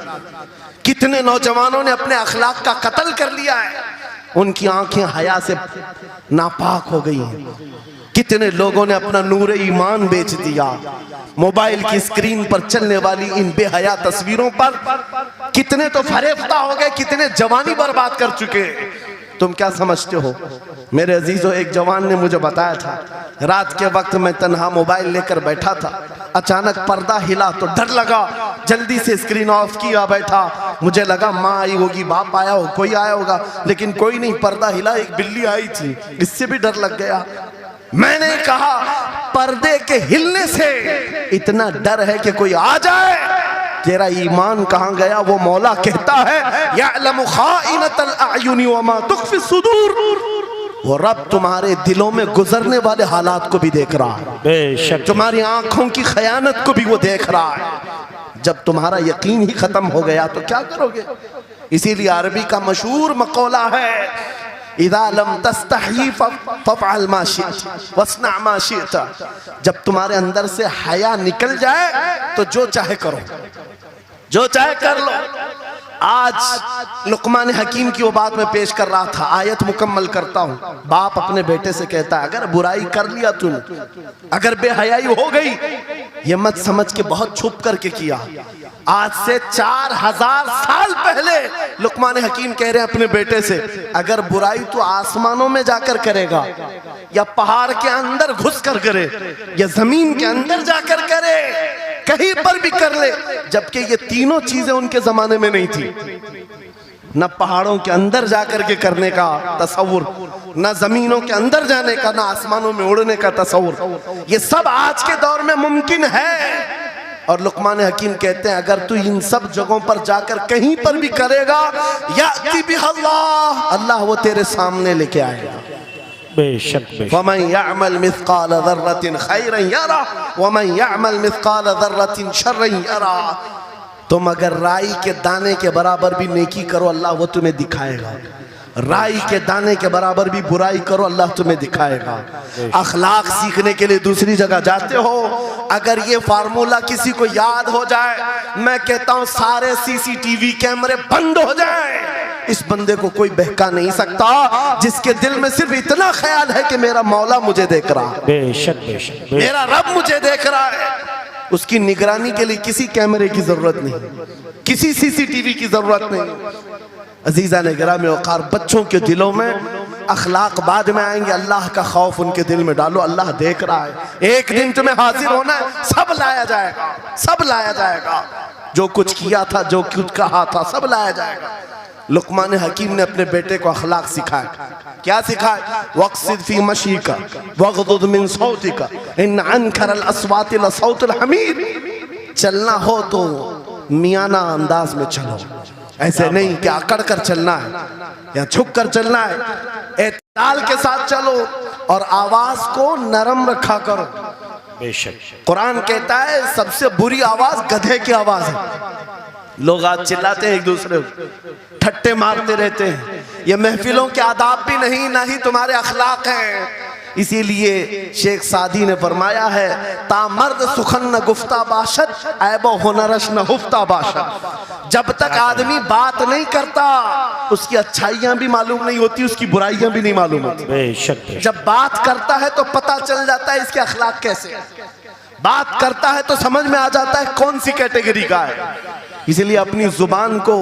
S1: कितने नौजवानों ने अपने अखलाक का कत्ल कर लिया है, उनकी आंखें हया से नापाक हो गई हैं। कितने लोगों ने अपना नूर ईमान बेच दिया मोबाइल की स्क्रीन पर चलने वाली इन बेहया तस्वीरों पर। कितने तो फरेफ्ता हो गए, कितने जवानी बर्बाद कर चुके। तुम क्या समझते हो? मेरे अजीजों, एक जवान ने मुझे बताया था, रात के वक्त मैं तन्हा मोबाइल लेकर बैठा था, अचानक पर्दा हिला तो डर लगा, जल्दी से स्क्रीन ऑफ किया, बैठा। मुझे लगा माँ आई होगी, बाप आया हो, कोई आया होगा, लेकिन कोई नहीं। पर्दा हिला, एक बिल्ली आई थी, इससे भी डर लग गया। मैंने कहा पर्दे के हिलने से इतना डर है कि कोई आ जाए, तेरा ईमान कहां गया? वो मौला कहता है यअलमु खाइनतल अयुनि वमा तुख्फी सुदूर, वो रब तुम्हारे दिलों में गुजरने वाले हालात को भी देख रहा है,
S2: बेशक
S1: तुम्हारी आंखों की खयानत को भी वो देख रहा है। जब तुम्हारा यकीन ही खत्म हो गया तो क्या करोगे? इसीलिए अरबी का मशहूर मकौला है, इज़ा लम तस्तही फफ़अल मा शिअत वस्ना मा शिअत। जब तुम्हारे अंदर से हया निकल जाए तो जो चाहे करो, जो चाहे कर लो। आज लुकमान हकीम की वो बात मैं पेश कर रहा था, आयत मुकम्मल करता हूँ। बाप अपने बेटे से कहता है, अगर बुराई कर लिया तूने, अगर बेहयाई हो गई, ये मत समझ के बहुत छुप करके किया। आज से 4000 साल पहले लुकमान हकीम कह रहे हैं अपने बेटे से, अगर बुराई तो आसमानों में जाकर करेगा, या पहाड़ के अंदर घुस कर करे, या जमीन के अंदर जाकर करे, कहीं पर भी कर ले। जबकि ये तीनों चीजें उनके जमाने में नहीं थी, न पहाड़ों के अंदर जाकर के करने का तसव्वुर, न जमीनों के अंदर जाने का, न आसमानों में उड़ने का तसव्वुर। ये सब आज के दौर में मुमकिन है। और लुकमान हकीम कहते हैं, अगर तू इन सब जगहों पर जाकर कहीं पर भी करेगा, याती बिहल्लाह, अल्लाह वो तेरे सामने लेके आएगा।
S2: बेशक
S1: वमन यअमल मिस्काल ज़र्रतिन खैरन यरा वमन यअमल मिस्काल ज़र्रतिन शर्रन यरा। तुम अगर राई के दाने के बराबर भी नेकी करो, अल्लाह वो तुम्हें दिखाएगा। राई के दाने के बराबर भी बुराई करो, अल्लाह तुम्हें दिखाएगा। अखलाक सीखने के लिए दूसरी जगह जाते हो, अगर ये फार्मूला किसी को याद हो जाए, मैं कहता हूं सारे सीसीटीवी कैमरे बंद हो जाए, इस बंदे को कोई बहका नहीं सकता, जिसके दिल में सिर्फ इतना ख्याल है कि मेरा मौला मुझे देख रहा है,
S2: बेशक बेशक
S1: मेरा रब मुझे देख रहा है। उसकी निगरानी के लिए किसी कैमरे की जरूरत नहीं, किसी सीसीटीवी की जरूरत नहीं। अजीजा ने गिरामी वक़ार, बच्चों के दिलों में अखलाक बाद में आएंगे, अल्लाह का खौफ उनके दिल में डालो। अल्लाह देख रहा है, एक दिन तुम्हें हाजिर होना है, सब लाया जाएगा, सब लाया जाएगा। जो कुछ किया था, जो कुछ कहा था, सब लाया जाएगा। लुकमान हकीम ने अपने बेटे को अखलाक सिखाया। क्या सिखाया? वक़्सिद फी मशीका वग़्दुद मिन सौतिका इन अनकरल अस्वाति लसौतुल हमीर। चलना हो तो मियाना अंदाज में चलो, ऐसे नहीं कि अकड़ कर चलना है या झुक कर चलना है। एतदाल के साथ चलो और आवाज को नरम रखा करो।
S2: बेशक
S1: कुरान कहता है सबसे बुरी आवाज गधे की आवाज है। लोग आज चिल्लाते हैं, एक दूसरे को ठट्टे मारते रहते हैं। ये महफिलों के आदाब भी नहीं, ना ही तुम्हारे अखलाक हैं। इसीलिए शेख सादी ने फरमाया है, तामर्द सुखन न गुफ्ता बाशद ऐबो हुनरश न हुफ्ता बाशद। जब तक आदमी बात नहीं करता, उसकी अच्छाइयां भी मालूम नहीं होती, उसकी बुराइयां भी नहीं मालूम होती।
S2: बेशक
S1: जब बात करता है तो पता चल जाता है इसके अखलाक कैसे है। बात करता है तो समझ में आ जाता है कौन सी कैटेगरी का है। इसलिए अपनी जुबान को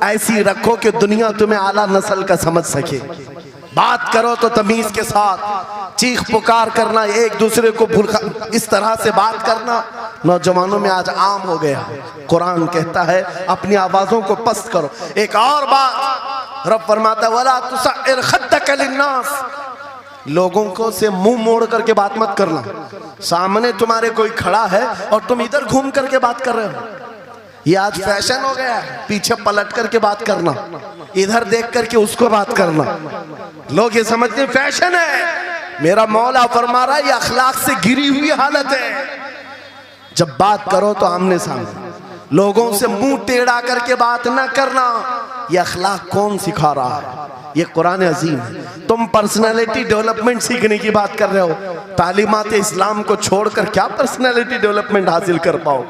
S1: ऐसी रखो कि दुनिया तुम्हें आला नस्ल का समझ सके। बात करो तो तमीज के साथ, चीख पुकार करना, एक दूसरे को इस तरह से बात करना नौजवानों में आज आम हो गया। कुरान कहता है अपनी आवाजों को पस्त करो। एक और बात रब फरमाता है, वला तुसइर खद्दक लिन्नास, लोगों को से मुंह मोड़ करके बात मत करना। सामने तुम्हारे कोई खड़ा है और तुम इधर घूम करके बात कर रहे हो। ये आज फैशन हो गया है, पीछे पलट करके बात करना, इधर देख करके उसको बात करना। लोग ये समझते हैं फैशन है। मेरा मौला फरमा रहा है ये अखलाक से गिरी हुई हालत है। जब बात करो तो आमने सामने, लोगों से मुंह टेढ़ा करके बात ना करना। ये अखलाक कौन सिखा रहा है? ये कुरान अजीम है। तुम पर्सनालिटी डेवलपमेंट सीखने की बात कर रहे हो, तालीमात इस्लाम को छोड़कर क्या पर्सनालिटी डेवलपमेंट हासिल कर पाओ?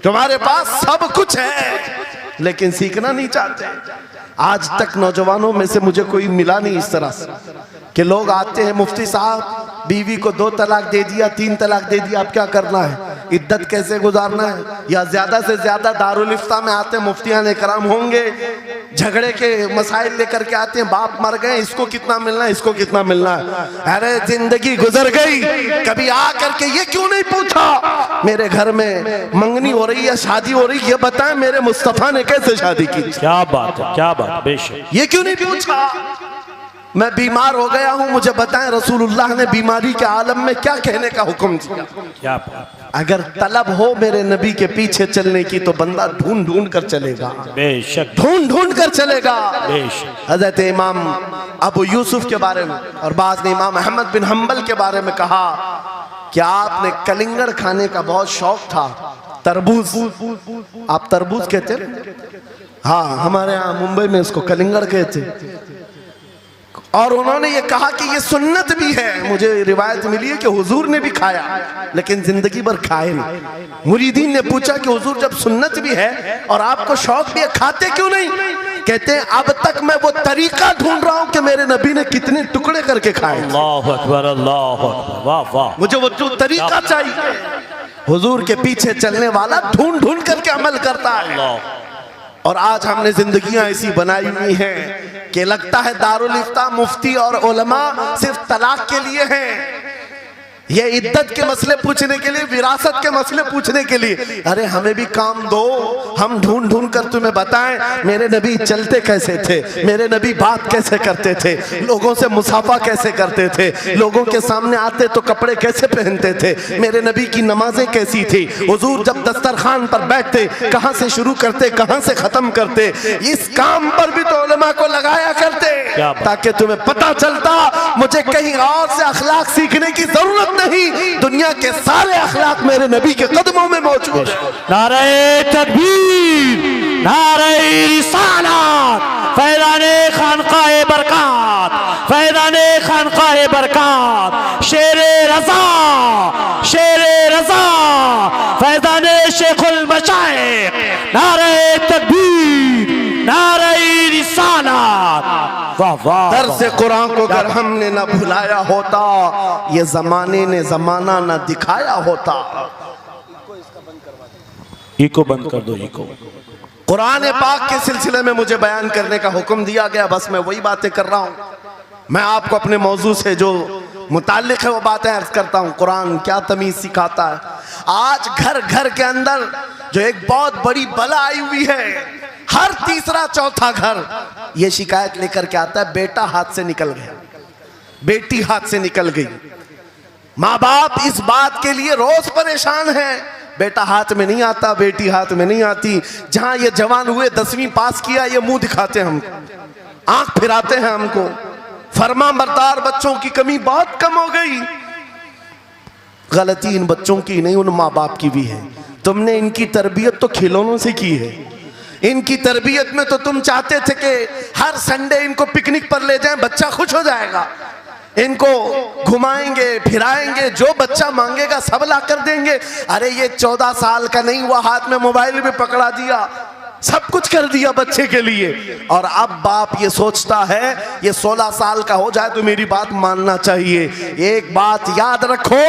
S1: तुम्हारे पास सब कुछ है लेकिन सीखना नहीं चाहते। आज तक नौजवानों में से मुझे कोई मिला नहीं इस तरह से कि लोग आते हैं, मुफ्ती साहब बीवी को 2 तलाक दे दिया, 3 तलाक दे दिया, अब क्या करना है, इद्दत कैसे गुजारना है? या ज्यादा से ज्यादा दारुल इफ्ता में आते हैं, मुफ्तियान इकराम होंगे, झगड़े के मसाइल लेकर के आते हैं, बाप मर गए, इसको कितना मिलना है, इसको कितना मिलना है। अरे जिंदगी गुजर गई, कभी आ करके ये क्यों नहीं पूछा मेरे घर में मंगनी हो रही है, शादी हो रही, ये बताएं मेरे मुस्तफा ने कैसे शादी की?
S2: क्या बात है, क्या बात, बेशक
S1: ये क्यों नहीं पूछा? मैं बीमार हो गया हूं, मुझे बताएं रसूलुल्लाह ने बीमारी के आलम में क्या कहने का हुक्म दिया?
S2: क्या बात,
S1: अगर तलब हो मेरे नबी के पीछे चलने की तो बंदा ढूंढ ढूंढ कर चलेगा,
S2: बेशक
S1: ढूंढ ढूंढ कर चलेगा।
S2: बेशक।
S1: हजरत इमाम अबू यूसुफ के बारे में और बाद में इमाम अहमद बिन हम्बल के बारे में कहा कि आपने कलिंगड़ खाने का बहुत शौक था, तरबूज, आप तरबूज कहते हैं? हाँ, हमारे यहाँ मुंबई में इसको कलिंगड़ कहते। और उन्होंने ये कहा कि ये सुन्नत भी है। मुझे रिवायत मिली है कि हुजूर ने भी खाया लेकिन जिंदगी भर खाए नहीं। मुरीदीन ने पूछा कि हुजूर जब सुन्नत भी है और आपको शौक भी है, खाते क्यों नहीं? कहते हैं अब तक मैं वो तरीका ढूंढ रहा हूं कि मेरे नबी ने कितने टुकड़े करके खाए।
S2: अल्लाहु अकबर, अल्लाहु अकबर, वाह वाह।
S1: मुझे वो जो तरीका चाहिए। हुजूर के पीछे चलने वाला ढूंढ ढूंढ करके अमल करता है। और आज हमने जिंदगियां ऐसी बनाई हुई हैं कि लगता है दारुल इफ्ता, मुफ्ती और उलमा सिर्फ तलाक के लिए हैं, ये इद्दत के मसले पूछने के लिए, विरासत के मसले पूछने के लिए। अरे हमें भी काम दो, हम ढूंढ ढूंढ कर तुम्हें बताएं मेरे नबी चलते कैसे थे, मेरे नबी बात कैसे करते थे, लोगों से मुसाफा कैसे करते थे, लोगों के सामने आते तो कपड़े कैसे पहनते थे, मेरे नबी की नमाजें कैसी थी, हुजूर जब दस्तरखान पर बैठते कहां से शुरू करते कहां से खत्म करते। इस काम पर भी तो उलमा को लगाया करते ताकि तुम्हें पता चलता मुझे कहीं और से अखलाक सीखने की जरूरत नहीं, दुनिया के सारे अखलाक मेरे नबी के कदमों में मौजूद है।
S2: नारे तकबीर, नारे रिसालत, फैज़ाने खानकाए बरकत, फैज़ाने खानकाए बरकत, शेरे रज़ा, शेरे रज़ा, फैज़ाने शेखुल मशाइख, नारे तकबीर, नारे रिसालत, वाह वाह।
S1: दर्स कुरान को अगर हमने न भुलाया होता, ये जमाने ने जमाना न दिखाया होता।
S2: इको बंद कर दो, इको।
S1: कुरान पाक के सिलसिले में मुझे बयान करने का हुक्म दिया गया, बस मैं वही बातें कर रहा हूं। मैं आपको अपने मौजू से जो मुताल्लिक है वो बातें अर्ज करता हूं। कुरान क्या तमीज सिखाता है। आज घर घर के अंदर जो एक बहुत बड़ी बला आई हुई है, हर तीसरा चौथा घर ये शिकायत लेकर के आता है बेटा हाथ से निकल गया, बेटी हाथ से निकल गई। माँ बाप इस बात के लिए रोज परेशान है, बेटा हाथ में नहीं आता, बेटी हाथ में नहीं आती। जहां ये जवान हुए 10वीं पास किया, ये मुंह दिखाते हैं हमको, आंख फिराते हैं हमको। फरमा बरदार बच्चों की कमी बहुत कम हो गई। गलती इन बच्चों की नहीं, उन माँ बाप की भी है। तुमने इनकी तरबियत तो खिलौनों से की है। इनकी तरबियत में तो तुम चाहते थे कि हर संडे इनको पिकनिक पर ले जाएं, बच्चा खुश हो जाएगा, इनको घुमाएंगे फिराएंगे, जो बच्चा मांगेगा सब ला कर देंगे। अरे ये 14 साल का नहीं हुआ, हाथ में मोबाइल भी पकड़ा दिया, सब कुछ कर दिया बच्चे के लिए। और अब बाप ये सोचता है ये 16 साल का हो जाए तो मेरी बात मानना चाहिए। एक बात याद रखो,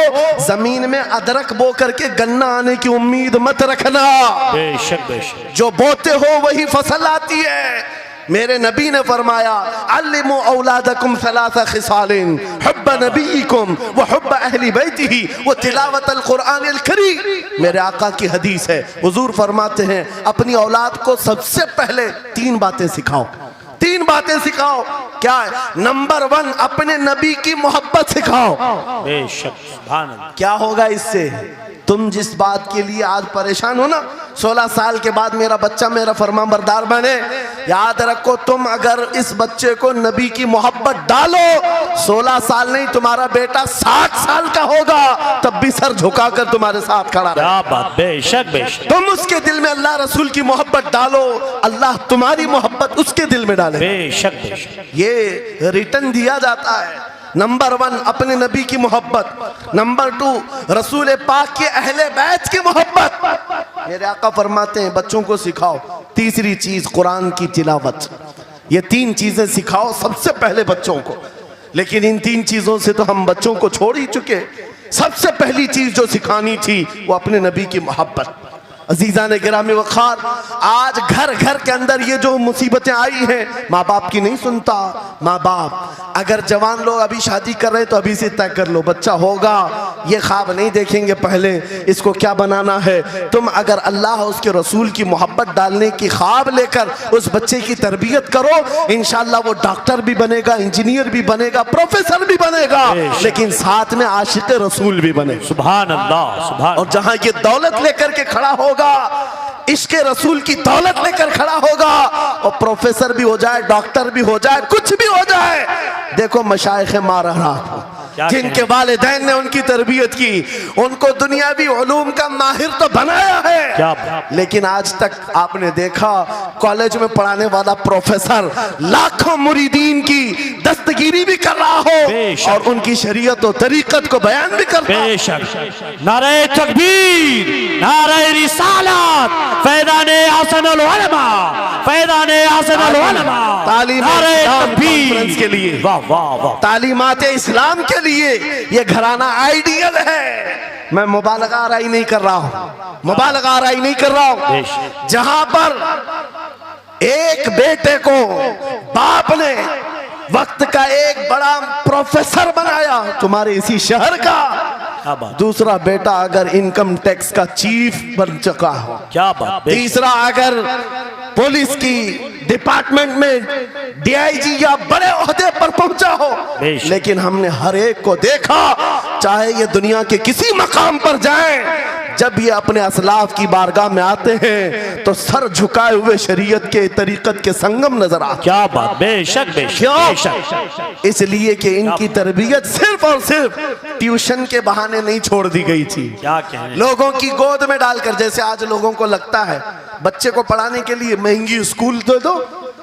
S1: जमीन में अदरक बो करके गन्ना आने की उम्मीद मत रखना।
S2: बेशक बेशक,
S1: जो बोते हो वही फसल आती है। मेरे नबी ने फरमाया अल्लिमु औलादकुम सलासा खिसालिन हुब्ब नबीकुम व हुब्ब अहली बैतिही व तिलावतल कुरानिल करीम। मेरे आका की हदीस है, हुजूर फरमाते हैं अपनी औलाद को सबसे पहले 3 बातें सिखाओ, 3 बातें सिखाओ। क्या है? नंबर 1 अपने नबी की मोहब्बत सिखाओ।
S2: बेशक, सुभान अल्लाह।
S1: क्या होगा इससे? तुम जिस बात के लिए आज परेशान हो ना, 16 साल के बाद मेरा बच्चा मेरा फरमाबरदार बने, याद रखो तुम अगर इस बच्चे को नबी की मोहब्बत डालो, 16 साल नहीं तुम्हारा बेटा 60 साल का होगा, तब भी सर झुकाकर तुम्हारे साथ खड़ा रहे।
S2: क्या बात, बेशक बेशक।
S1: तुम उसके दिल में अल्लाह रसूल की मोहब्बत डालो, अल्लाह तुम्हारी मोहब्बत उसके दिल में डाले।
S2: बेशक बेशक,
S1: ये रिटर्न दिया जाता है। नंबर 1 अपने नबी की मोहब्बत, नंबर 2 रसूल पाक के अहले बैत की मोहब्बत। मेरे आका फरमाते हैं बच्चों को सिखाओ। तीसरी चीज कुरान की तिलावत। ये 3 चीजें सिखाओ सबसे पहले बच्चों को। लेकिन इन 3 चीजों से तो हम बच्चों को छोड़ ही चुके। सबसे पहली चीज जो सिखानी थी वो अपने नबी की मोहब्बत। अजीजा ने गिरामी वखार, आज घर घर के अंदर ये जो मुसीबतें आई हैं, माँ बाप की नहीं सुनता। माँ बाप अगर जवान लोग अभी शादी कर रहे हैं तो अभी से तय कर लो, बच्चा होगा, ये ख्वाब नहीं देखेंगे पहले इसको क्या बनाना है। तुम अगर अल्लाह उसके रसूल की मोहब्बत डालने की ख्वाब लेकर उस बच्चे की तरबियत करो, इंशाअल्लाह वो डॉक्टर भी बनेगा, इंजीनियर भी बनेगा, प्रोफेसर भी बनेगा, लेकिन साथ में आशिक रसूल भी बने।
S2: सुभान अल्लाह, सुभान।
S1: और जहां ये दौलत लेकर के खड़ा होगा, इश्क़ रसूल की दौलत लेकर खड़ा होगा, और प्रोफेसर भी हो जाए, डॉक्टर भी हो जाए, कुछ भी हो जाए। देखो मशाइख़ मारहरा जिनके वालिदैन ने उनकी तरबियत की, उनको दुनियावी उलूम का माहिर तो बनाया है, लेकिन आज तक आपने देखा कॉलेज में पढ़ाने वाला प्रोफेसर लाखों मुरीदीन की दस्तगीरी भी कर रहा हो और उनकी शरीयत और तरीकत को बयान भी कर रहा हो।
S2: बेशक। नारे तकबीर, नारे रिसालत, फैज़ाने हसनुल उलमा, फैज़ाने हसनुल उलमा,
S1: तालीम कॉन्फ्रेंस के लिए,
S2: वाह वाह वाह,
S1: तालीमात इस्लाम के लिए ये घराना आइडियल है। मैं मुबालगा आराई नहीं कर रहा हूं, मुबालगा आराई नहीं कर रहा हूं। जहां पर एक बेटे को बाप ने वक्त का एक बड़ा प्रोफेसर बनाया तुम्हारे इसी शहर का, दूसरा बेटा अगर इनकम टैक्स का चीफ बन चुका हो,
S2: क्या बात,
S1: तीसरा अगर पुलिस की डिपार्टमेंट में डीआईजी या बड़े ओहदे पर पहुंचा हो, लेकिन हमने हर एक को देखा, चाहे ये दुनिया के किसी मकाम पर जाएं, जब ये अपने असलाफ की बारगाह में आते हैं तो सर झुकाए हुए शरीयत के तरीकत के संगम नजर आते।
S2: क्या बात, बेशक बेशक।
S1: क्यों? इसलिए कि इनकी तरबियत सिर्फ और सिर्फ ट्यूशन के बहाने नहीं छोड़ दी गई थी,
S2: क्या कहने,
S1: लोगों की गोद में डालकर। जैसे आज लोगों को लगता है बच्चे को पढ़ाने के लिए महंगी स्कूल दे दो,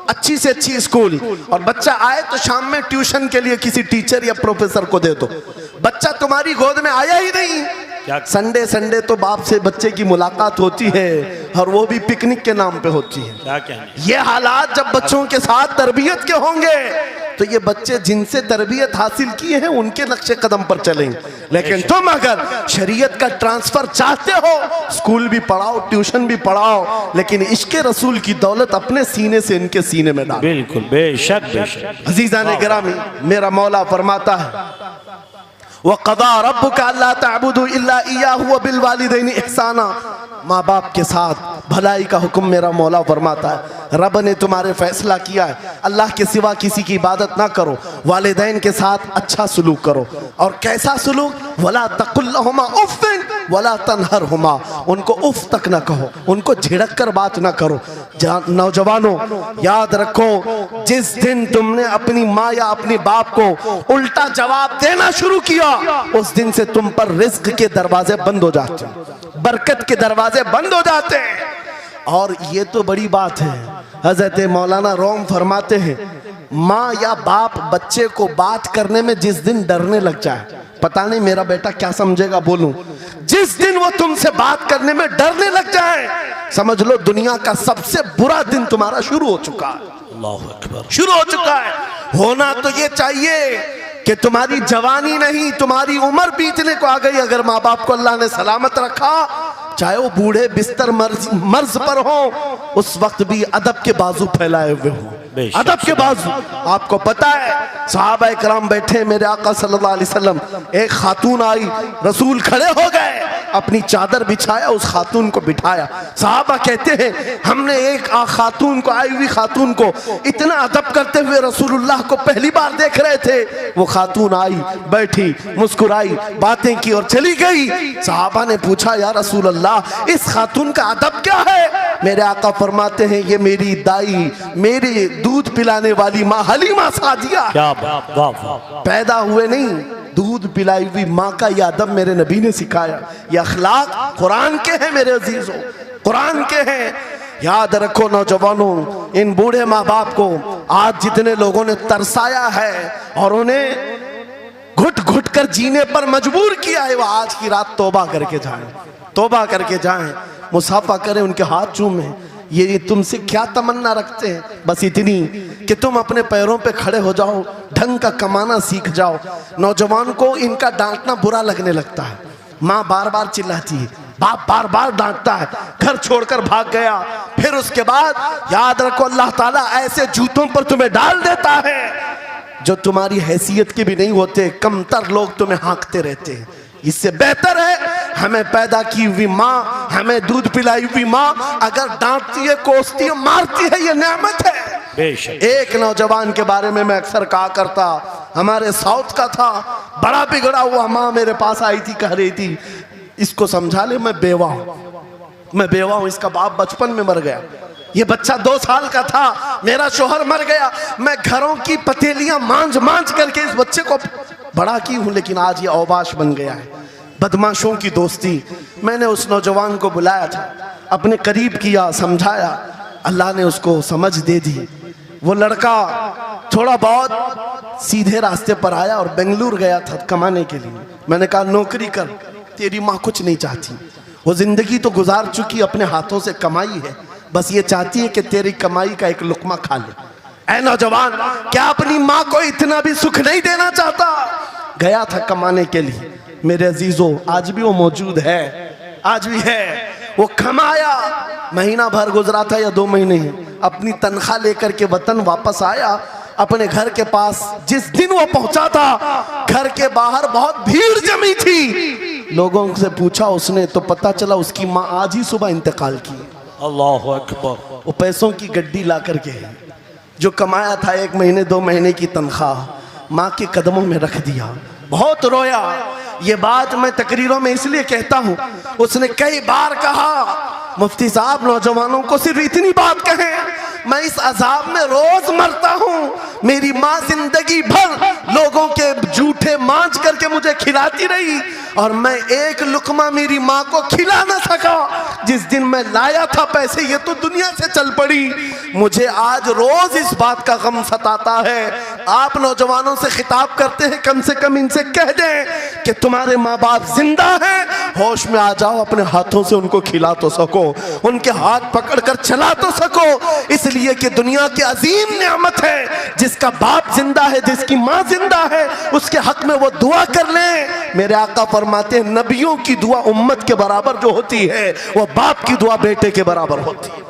S1: अच्छी से अच्छी स्कूल, और बच्चा आए तो शाम में ट्यूशन के लिए किसी टीचर या प्रोफेसर को दे दो। बच्चा तुम्हारी गोद में आया ही नहीं, संडे संडे तो बाप से बच्चे की मुलाकात होती है, और वो भी पिकनिक के नाम पे होती है।
S2: क्या कहने,
S1: ये हालात जब बच्चों के साथ तरबियत के होंगे तो ये बच्चे जिनसे तरबियत हासिल की है उनके नक्शे कदम पर चलेंगे। लेकिन तुम अगर शरीयत का ट्रांसफर चाहते हो, स्कूल भी पढ़ाओ, ट्यूशन भी पढ़ाओ, लेकिन इश्क़ रसूल की दौलत अपने सीने से इनके सीने में डालो।
S2: बिल्कुल, बेशक बेशक।
S1: अजीज़ान गिरामी, मेरा मौला फरमाता है, वक़ज़ा रब्बुका अल्ला तअबुदू इल्ला इय्याहु व बिल वालिदैनि इहसाना। माँ बाप के साथ भलाई का हुक्म मेरा मौला फरमाता है। रब ने तुम्हारे फैसला किया है अल्लाह के सिवा किसी की इबादत ना करो, वालिदैन के साथ अच्छा सलूक करो। और कैसा सलूक? वला तकुल्लहुमा उफ़्फ़िन वला तनहरहुमा, उनको उफ तक ना कहो, उनको झिड़क कर बात ना करो। नौजवानों याद रखो, जिस दिन तुमने अपनी माँ या अपने बाप को उल्टा जवाब देना शुरू किया, उस दिन से तुम पर रिज्क के दरवाजे बंद हो जाते हैं, बरकत के दरवाजे बंद हो जाते हैं। और ये तो बड़ी बात है, हजरत मौलाना रोम फरमाते हैं, माँ या बाप बच्चे को बात करने में जिस दिन डरने लग जाए, पता नहीं मेरा बेटा क्या समझेगा बोलूं, जिस दिन वो तुमसे बात करने में डरने लग जाए, समझ लो दुनिया का सबसे बुरा दिन तुम्हारा शुरू हो चुका है।
S2: अल्लाहु अकबर,
S1: शुरू हो चुका है। होना तो ये चाहिए कि तुम्हारी जवानी नहीं, तुम्हारी उम्र बीतने को आ गई, अगर माँ बाप को अल्लाह ने सलामत रखा, चाहे वो बूढ़े बिस्तर मर्ज पर हो, उस वक्त भी अदब के बाजू फैलाए हुए हो, अदब के बाजू। आपको पता है सहाबा इकराम बैठे, मेरे आका सल्लल्लाहु अलैहि वसल्लम, एक खातून आई, रसूल खड़े हो गए, अपनी चादर बिछाया, उस खातून को बिठाया। सहाबा कहते हैं हमने एक खातून को, आई हुई खातून को इतना अदब करते हुए रसूलुल्लाह को पहली बार देख रहे थे। वो खातून आई, बैठी, मुस्कुराई, बातें की और चली गई। सहाबा ने पूछा या रसूल अल्लाह, इस खातून का अदब क्या है? मेरे आका फरमाते हैं ये मेरी दाई, मेरी दूध पिलाने वाली माँ हलीमा सादिया,
S2: क्या बात, वाह वाह।
S1: पैदा हुए नहीं, दूध पिलाई हुई माँ का यह अदब मेरे नबी ने सिखाया। ये अखलाक कुरान के हैं मेरे अजीजों, कुरान के हैं। याद रखो नौजवानों, इन बूढ़े माँ बाप को आज जितने लोगों ने तरसाया है और उन्हें घुट घुट कर जीने पर मजबूर किया है, वो आज की रात तौबा करके जाएं, तौबा करके जाएं, मुसाफा करें, उनके हाथ चूमें। ये तुमसे क्या तमन्ना रखते हैं? बस इतनी कि तुम अपने पैरों पे खड़े हो जाओ, ढंग का कमाना सीख जाओ। नौजवान को इनका डांटना बुरा लगने लगता है, माँ बार बार चिल्लाती है, बाप बार बार डांटता है, घर छोड़कर भाग गया। फिर उसके बाद याद रखो अल्लाह ताला ऐसे जूतों पर तुम्हें डाल देता है जो तुम्हारी हैसियत के भी नहीं होते, कमतर लोग तुम्हें हाँकते रहते हैं। इससे बेहतर है हमें पैदा की हुई माँ, हमें दूध पिलाई हुई माँ अगर डांटती है, कोसती है, मारती है, ये नेमत है।
S2: बेशक।
S1: एक नौजवान के बारे में मैं अक्सर कहा करता, हमारे साउथ का था, बड़ा बिगड़ा हुआ, माँ मेरे पास आई थी, कह रही थी इसको समझा ले मैं बेवा हूं, इसका बाप बचपन में मर गया, ये बच्चा 2 साल का था, मेरा शोहर मर गया, मैं घरों की पतेलियां मांझ करके इस बच्चे को बड़ा की हूं, लेकिन आज ये औबाश बन गया है। बदमाशों की दोस्ती। मैंने उस नौजवान को बुलाया था, अपने करीब किया, समझाया, अल्लाह ने उसको समझ दे दी। वो लड़का थोड़ा बहुत सीधे रास्ते पर आया और बेंगलुरु गया था कमाने के लिए। मैंने कहा नौकरी कर, तेरी माँ कुछ नहीं चाहती, वो जिंदगी तो गुजार चुकी, अपने हाथों से कमाई है, बस ये चाहती है कि तेरी कमाई का एक लुकमा खा ले। ऐ नौजवान, क्या अपनी माँ को इतना भी सुख नहीं देना चाहता? गया था कमाने के लिए। मेरे अजीजों, आज भी वो मौजूद है, आज भी है। वो कमाया, महीना भर गुजरा था या 2 महीने ही, अपनी तनख्वाह लेकर के वतन वापस आया। अपने घर के पास जिस दिन वो पहुंचा था, घर के बाहर बहुत भीड़ जमी थी। लोगों से पूछा उसने तो पता चला उसकी माँ आज ही सुबह इंतकाल की।
S2: अल्लाह अकबर।
S1: वो पैसों की गड्डी ला करके जो कमाया था 1 महीने 2 महीने की तनख्वाह माँ के कदमों में रख दिया। बहुत रोया। ये बात मैं तकरीरों में इसलिए कहता हूँ, उसने कई बार कहा मुफ्ती साहब नौजवानों को सिर्फ इतनी बात कहें, मैं इस अजाब में रोज मरता हूँ, मेरी माँ जिंदगी भर लोगों के जूठे मांझ करके मुझे खिलाती रही और मैं एक लुकमा मेरी माँ को खिला ना सका। जिस दिन मैं लाया था पैसे, ये तो दुनिया से चल पड़ी। मुझे आज रोज इस बात का गम सताता है। आप नौजवानों से खिताब करते हैं, कम से कम इनसे कह दें कि तुम्हारे माँ बाप जिंदा हैं, होश में आ जाओ, अपने हाथों से उनको खिला तो सको, उनके हाथ पकड़कर चला तो सको, इसलिए कि दुनिया की अजीम नेमत है। जिसका बाप जिंदा है, जिसकी माँ जिंदा है, उसके हक में वो दुआ कर ले। मेरे आका फरमाते हैं नबियों की दुआ उम्मत के बराबर जो होती है, वो बाप की दुआ बेटे के बराबर होती है।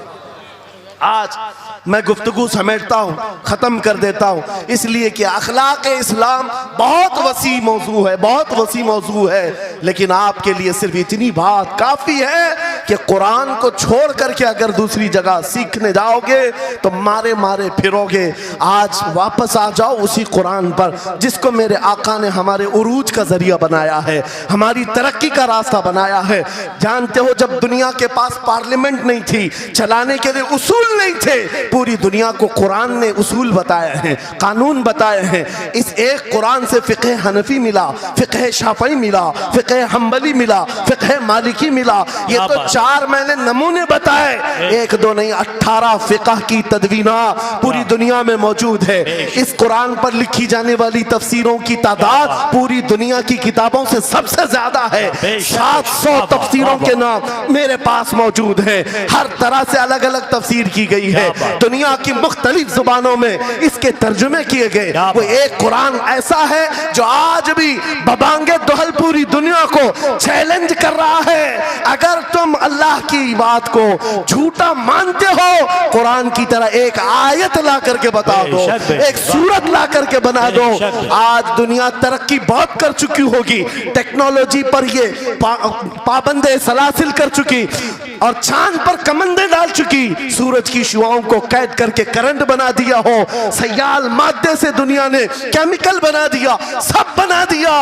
S1: आज मैं गुफ्तगू समेटता हूँ, ख़त्म कर देता हूँ, इसलिए कि अखलाक इस्लाम बहुत वसी मौजू है, बहुत वसी मौजू है। लेकिन आपके लिए सिर्फ इतनी बात काफ़ी है कि कुरान को छोड़ करके अगर दूसरी जगह सीखने जाओगे तो मारे मारे फिरोगे। आज वापस आ जाओ उसी कुरान पर जिसको मेरे आका ने हमारे उरूज का जरिया बनाया है, हमारी तरक्की का रास्ता बनाया है। जानते हो जब दुनिया के पास पार्लियामेंट नहीं थी, चलाने के लिए उसूल नहीं थे, पूरी दुनिया को कुरान ने उसूल बताए हैं, कानून बताए हैं। इस एक कुरान से फ़िक़्ह हनफी मिला, फ़िक़्ह शाफ़ई मिला, फ़िक़्ह हम्बली मिला, फ़िक़्ह मालिकी मिला। ये तो 4 मैंने नमूने बताए, 1 2 नहीं 18 फ़िक़्ह की तदवीना पूरी दुनिया में मौजूद है। इस कुरान पर लिखी जाने वाली तफसीरों की तादाद पूरी दुनिया की किताबों से सबसे ज्यादा है। 700 तफसीरों के नाम मेरे पास मौजूद है, हर तरह से अलग अलग तफसीर की गई है। दुनिया की मुख्तलिफ जुबानों में इसके तर्जुमे किए गए। वो एक कुरान ऐसा है जो आज भी बबांगे दुहल पूरी दुनिया को चैलेंज कर रहा है। अगर तुम अल्लाह की बात को झूठा मानते हो, कुरान की तरह एक आयत ला करके बता दो, एक सूरत ला करके बना दो। आज दुनिया तरक्की बहुत कर चुकी होगी, टेक्नोलॉजी पर ये पाबंदे सलासिल कर चुकी और चांद पर कमंदे डाल चुकी, सूरज की शुआओं को कैद करके करंट बना दिया हो, सयाल मादे से दुनिया ने केमिकल बना दिया, सब बना दिया।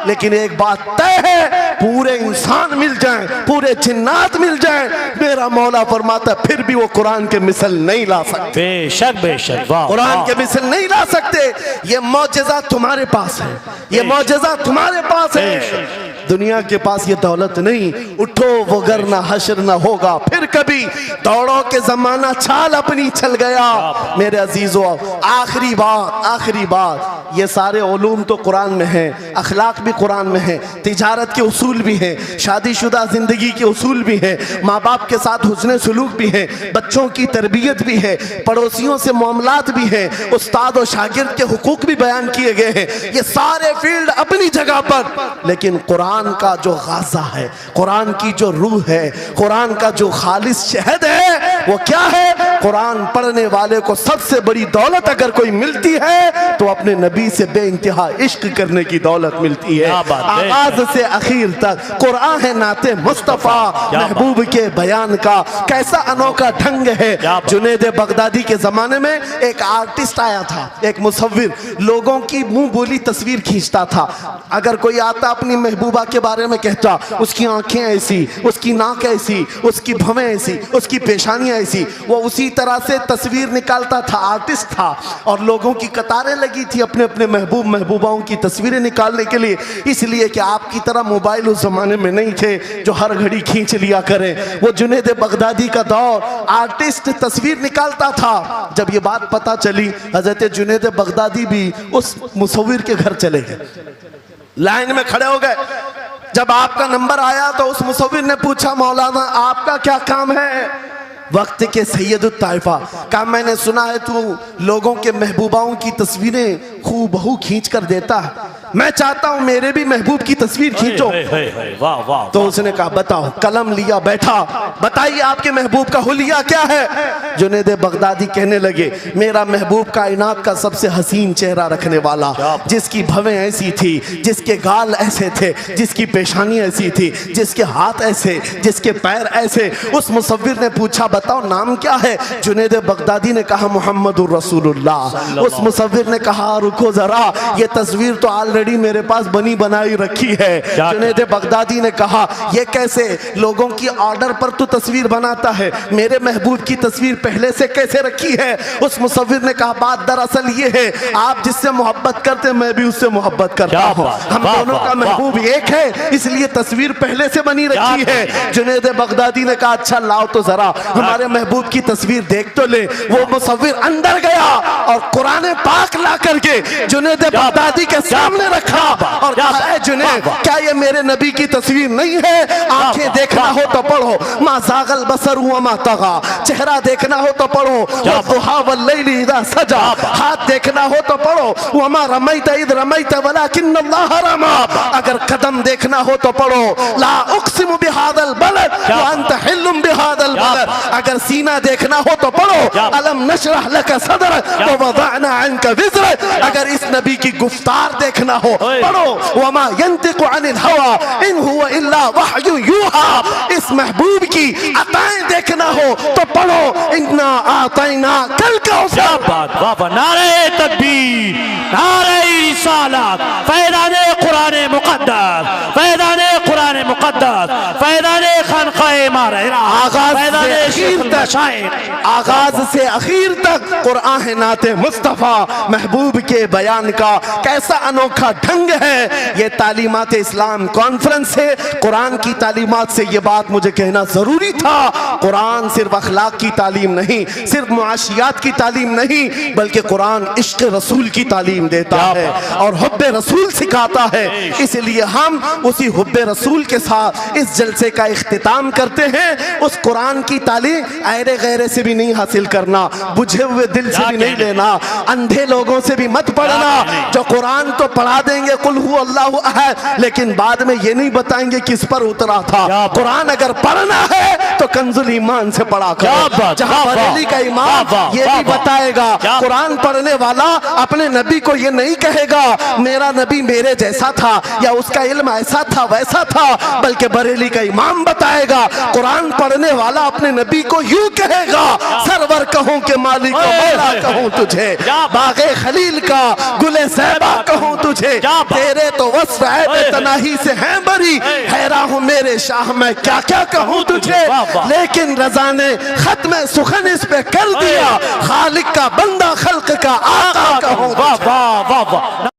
S1: लेकिन एक बात तय है, पूरे इंसान मिल जाएं, पूरे जिन्नात मिल जाएं, मेरा मौला फरमाता फिर भी वो कुरान के मिसल नहीं ला सकते।
S2: बेशक बेशक,
S1: कुरान के मिसल नहीं ला सकते। ये मौजज़ा तुम्हारे पास है, ये मौजज़ा तुम्हारे पास है। दुनिया के पास ये दौलत नहीं। उठो वगरना हश्र न होगा फिर कभी, दौड़ो के जमाना चाल अपनी चल गया। मेरे अजीजों, आखिरी बात, ये सारे उलूम तो कुरान में हैं, अखलाक भी कुरान में है, तिजारत के उसूल भी हैं, शादीशुदा जिंदगी के उसूल भी हैं, माँ बाप के साथ हुस्न सलूक भी है, बच्चों की तरबियत भी है, पड़ोसियों से मामलात भी हैं, उस्ताद और शागिर्द के हुकूक भी बयान किए गए हैं। ये सारे फील्ड अपनी जगह पर, लेकिन कुरान कुरान का जो गाजा है, कुरान की जो रूह है, कुरान का जो खालिस शहद है, वो क्या है? कुरान पढ़ने वाले को सबसे बड़ी दौलत अगर कोई मिलती है तो अपने नबी से बेइंतहा इश्क करने की दौलत मिलती है। आगाज से आखिर तक कुरान है नाते मुस्तफा, महबूब के बयान का कैसा अनोखा ढंग है। जुनैद बगदादी के जमाने में एक आर्टिस्ट आया था, एक मुसव्विर, लोगों की मुंह बोली तस्वीर खींचता था। अगर कोई आता अपनी महबूबा के बारे में कहता, उसकी आंखें ऐसी, उसकी नाक ऐसी, उसकी भवें ऐसी, उसकी पेशानियां ऐसी, वो उसी तरह से तस्वीर निकालता था। आर्टिस्ट था और लोगों की कतारें लगी थी अपने अपने महबूब महबूबाओं की तस्वीरें निकालने के लिए, इसलिए कि आपकी तरह मोबाइल उस जमाने में नहीं थे जो हर घड़ी खींच लिया करें। वो जुनैद बगदादी का दौर, आर्टिस्ट तस्वीर निकालता था। जब ये बात पता चली, हजरत जुनैद बगदादी भी उस मुसव्विर के घर चले गए, लाइन में खड़े हो गए। जब आपका नंबर आया तो उस मुसव्विर ने पूछा, मौलाना आपका क्या काम है? वक्त के सैयद ताइफा का, मैंने सुना है तू लोगों के महबूबाओं की तस्वीरें खूबहू खींच कर देता है, मैं चाहता हूं मेरे भी महबूब की तस्वीर खींचो।
S2: वाह वाह।
S1: तो उसने कहा बताओ, कलम लिया बैठा, बताइए आपके महबूब का हुलिया क्या है? जुनैद बगदादी कहने लगे, मेरा महबूब कायनात का सबसे हसीन चेहरा रखने वाला, जिसकी भवें ऐसी थी, जिसके गाल ऐसे थे, जिसकी पेशानी ऐसी थी, जिसके हाथ ऐसे, जिसके पैर ऐसे। उस मुसव्विर ने पूछा बताओ नाम क्या है? जुनैद बगदादी ने कहा मुहम्मदुर रसूलुल्लाह। उस मुसव्विर ने कहा रुको जरा, ये तस्वीर तो ऑलरेडी मेरे पास बनी बनाई रखी है। जुनैद बगदादी ने कहा ये कैसे? लोगों की ऑर्डर पर तू तस्वीर बनाता है, मेरे महबूब की तस्वीर पहले से कैसे रखी है? उस मुसव्विर ने कहा बात दरअसल ये है, आप जिससे मोहब्बत करते मैं भी उससे मोहब्बत करता हूँ, हम दोनों का महबूब एक है, इसलिए तस्वीर पहले से बनी रखी है। जुनैद बगदादी ने कहा अच्छा लाओ तो जरा हमारे महबूब की तस्वीर देख तो ले। वो मुसव्विर अंदर गया और कुरान पाक ला करके जुनैद बगदादी के सामने रखा और कहा जुनैद क्या ये मेरे नबी की तस्वीर नहीं है? आंखें देखना हो तो पढ़ो, मा ज़ागल बसर व मा तगा, चेहरा देखना हो तो पढ़ो, वद्दुहा वल्लैलि इज़ा सजा, हाथ देखना हो तो पढ़ो, व मा रमैत इज़ रमैत वलाकिन्नल्लाह रमा, अगर कदम देखना हो तो पढ़ो, ला उक़सिमु बिहादल बलद व अंत हिल्लुम बिहादल बलद, अगर सीना देखना हो तो पढ़ो, अलम नशरह लका सदरक व वज़अना अन्का विज़रक, अगर इस नबी की गुफ्तार देखना हो पढ़ो, वमा यंतिकु अनिल हवा इन हुवा इल्ला वहयु यूहा, इस महबूब की अताएं देखना हो तो पढ़ो, इन्ना आतैना कल कौसर।
S2: बाबा नारे तकबीर, नारे रिसालत, फैज़ाने कुरान मुक़द्दस, फैज़ाने कुरान मुक़द्दस, फैज़ाने खानक़ाह इमारत, आगाज से आखिर तक कुरान है नाते मुस्तफा, महबूब के बयान का कैसा अनोखा ढंग है। ये तालीमात इस्लाम कॉन्फ्रेंस से कुरान की तालीमात से ये बात मुझे कहना जरूरी था। कुरान सिर्फ अखलाक की तालीम नहीं, सिर्फ मुआशियात की तालीम नहीं, बल्कि कुरान इश्क रसूल की तालीम देता है और हुब्बे रसूल सिखाता है। इसलिए हम उसी हुब्बे रसूल के साथ इस जलसे का इख्तिताम करते हैं। उस कुरान की तालीम ऐरे गैरे से भी नहीं हासिल करना, बुझे हुए दिल से भी नहीं लेना, अंधे लोगों से भी मत पढ़ना जो कुरान तो पढ़ा देंगे कुल हु अल्लाहु अहद, लेकिन बाद में ये नहीं बताएंगे किस पर उतरा था। कुरान अगर पढ़ना है तो कंजुल ईमान से पढ़ा करो, जहां बरेली का इमाम ये भी बताएगा कुरान पढ़ने वाला अपने नबी को ये नहीं कहेगा मेरा नबी मेरे जैसा था या उसका इल्म ऐसा था वैसा था, बल्कि बरेली का इमाम बताएगा कुरान पढ़ने वाला अपने नबी को यूं कहेगा सरवर कहूं के मालिक मौला कहूं तुझे, बागे खलील का गुले ज़ैबा कहूं तुझे, तेरे तो वस्फ़ है तनाही से है बरी, हैरान हूं मेरे शाह मैं क्या क्या कहूं तुझे, लेकिन रज़ा ने खत्म सुखन इस पे कर दिया, खालिक का बंदा खल्क का आका कहूं। वाह वाह वाह वाह,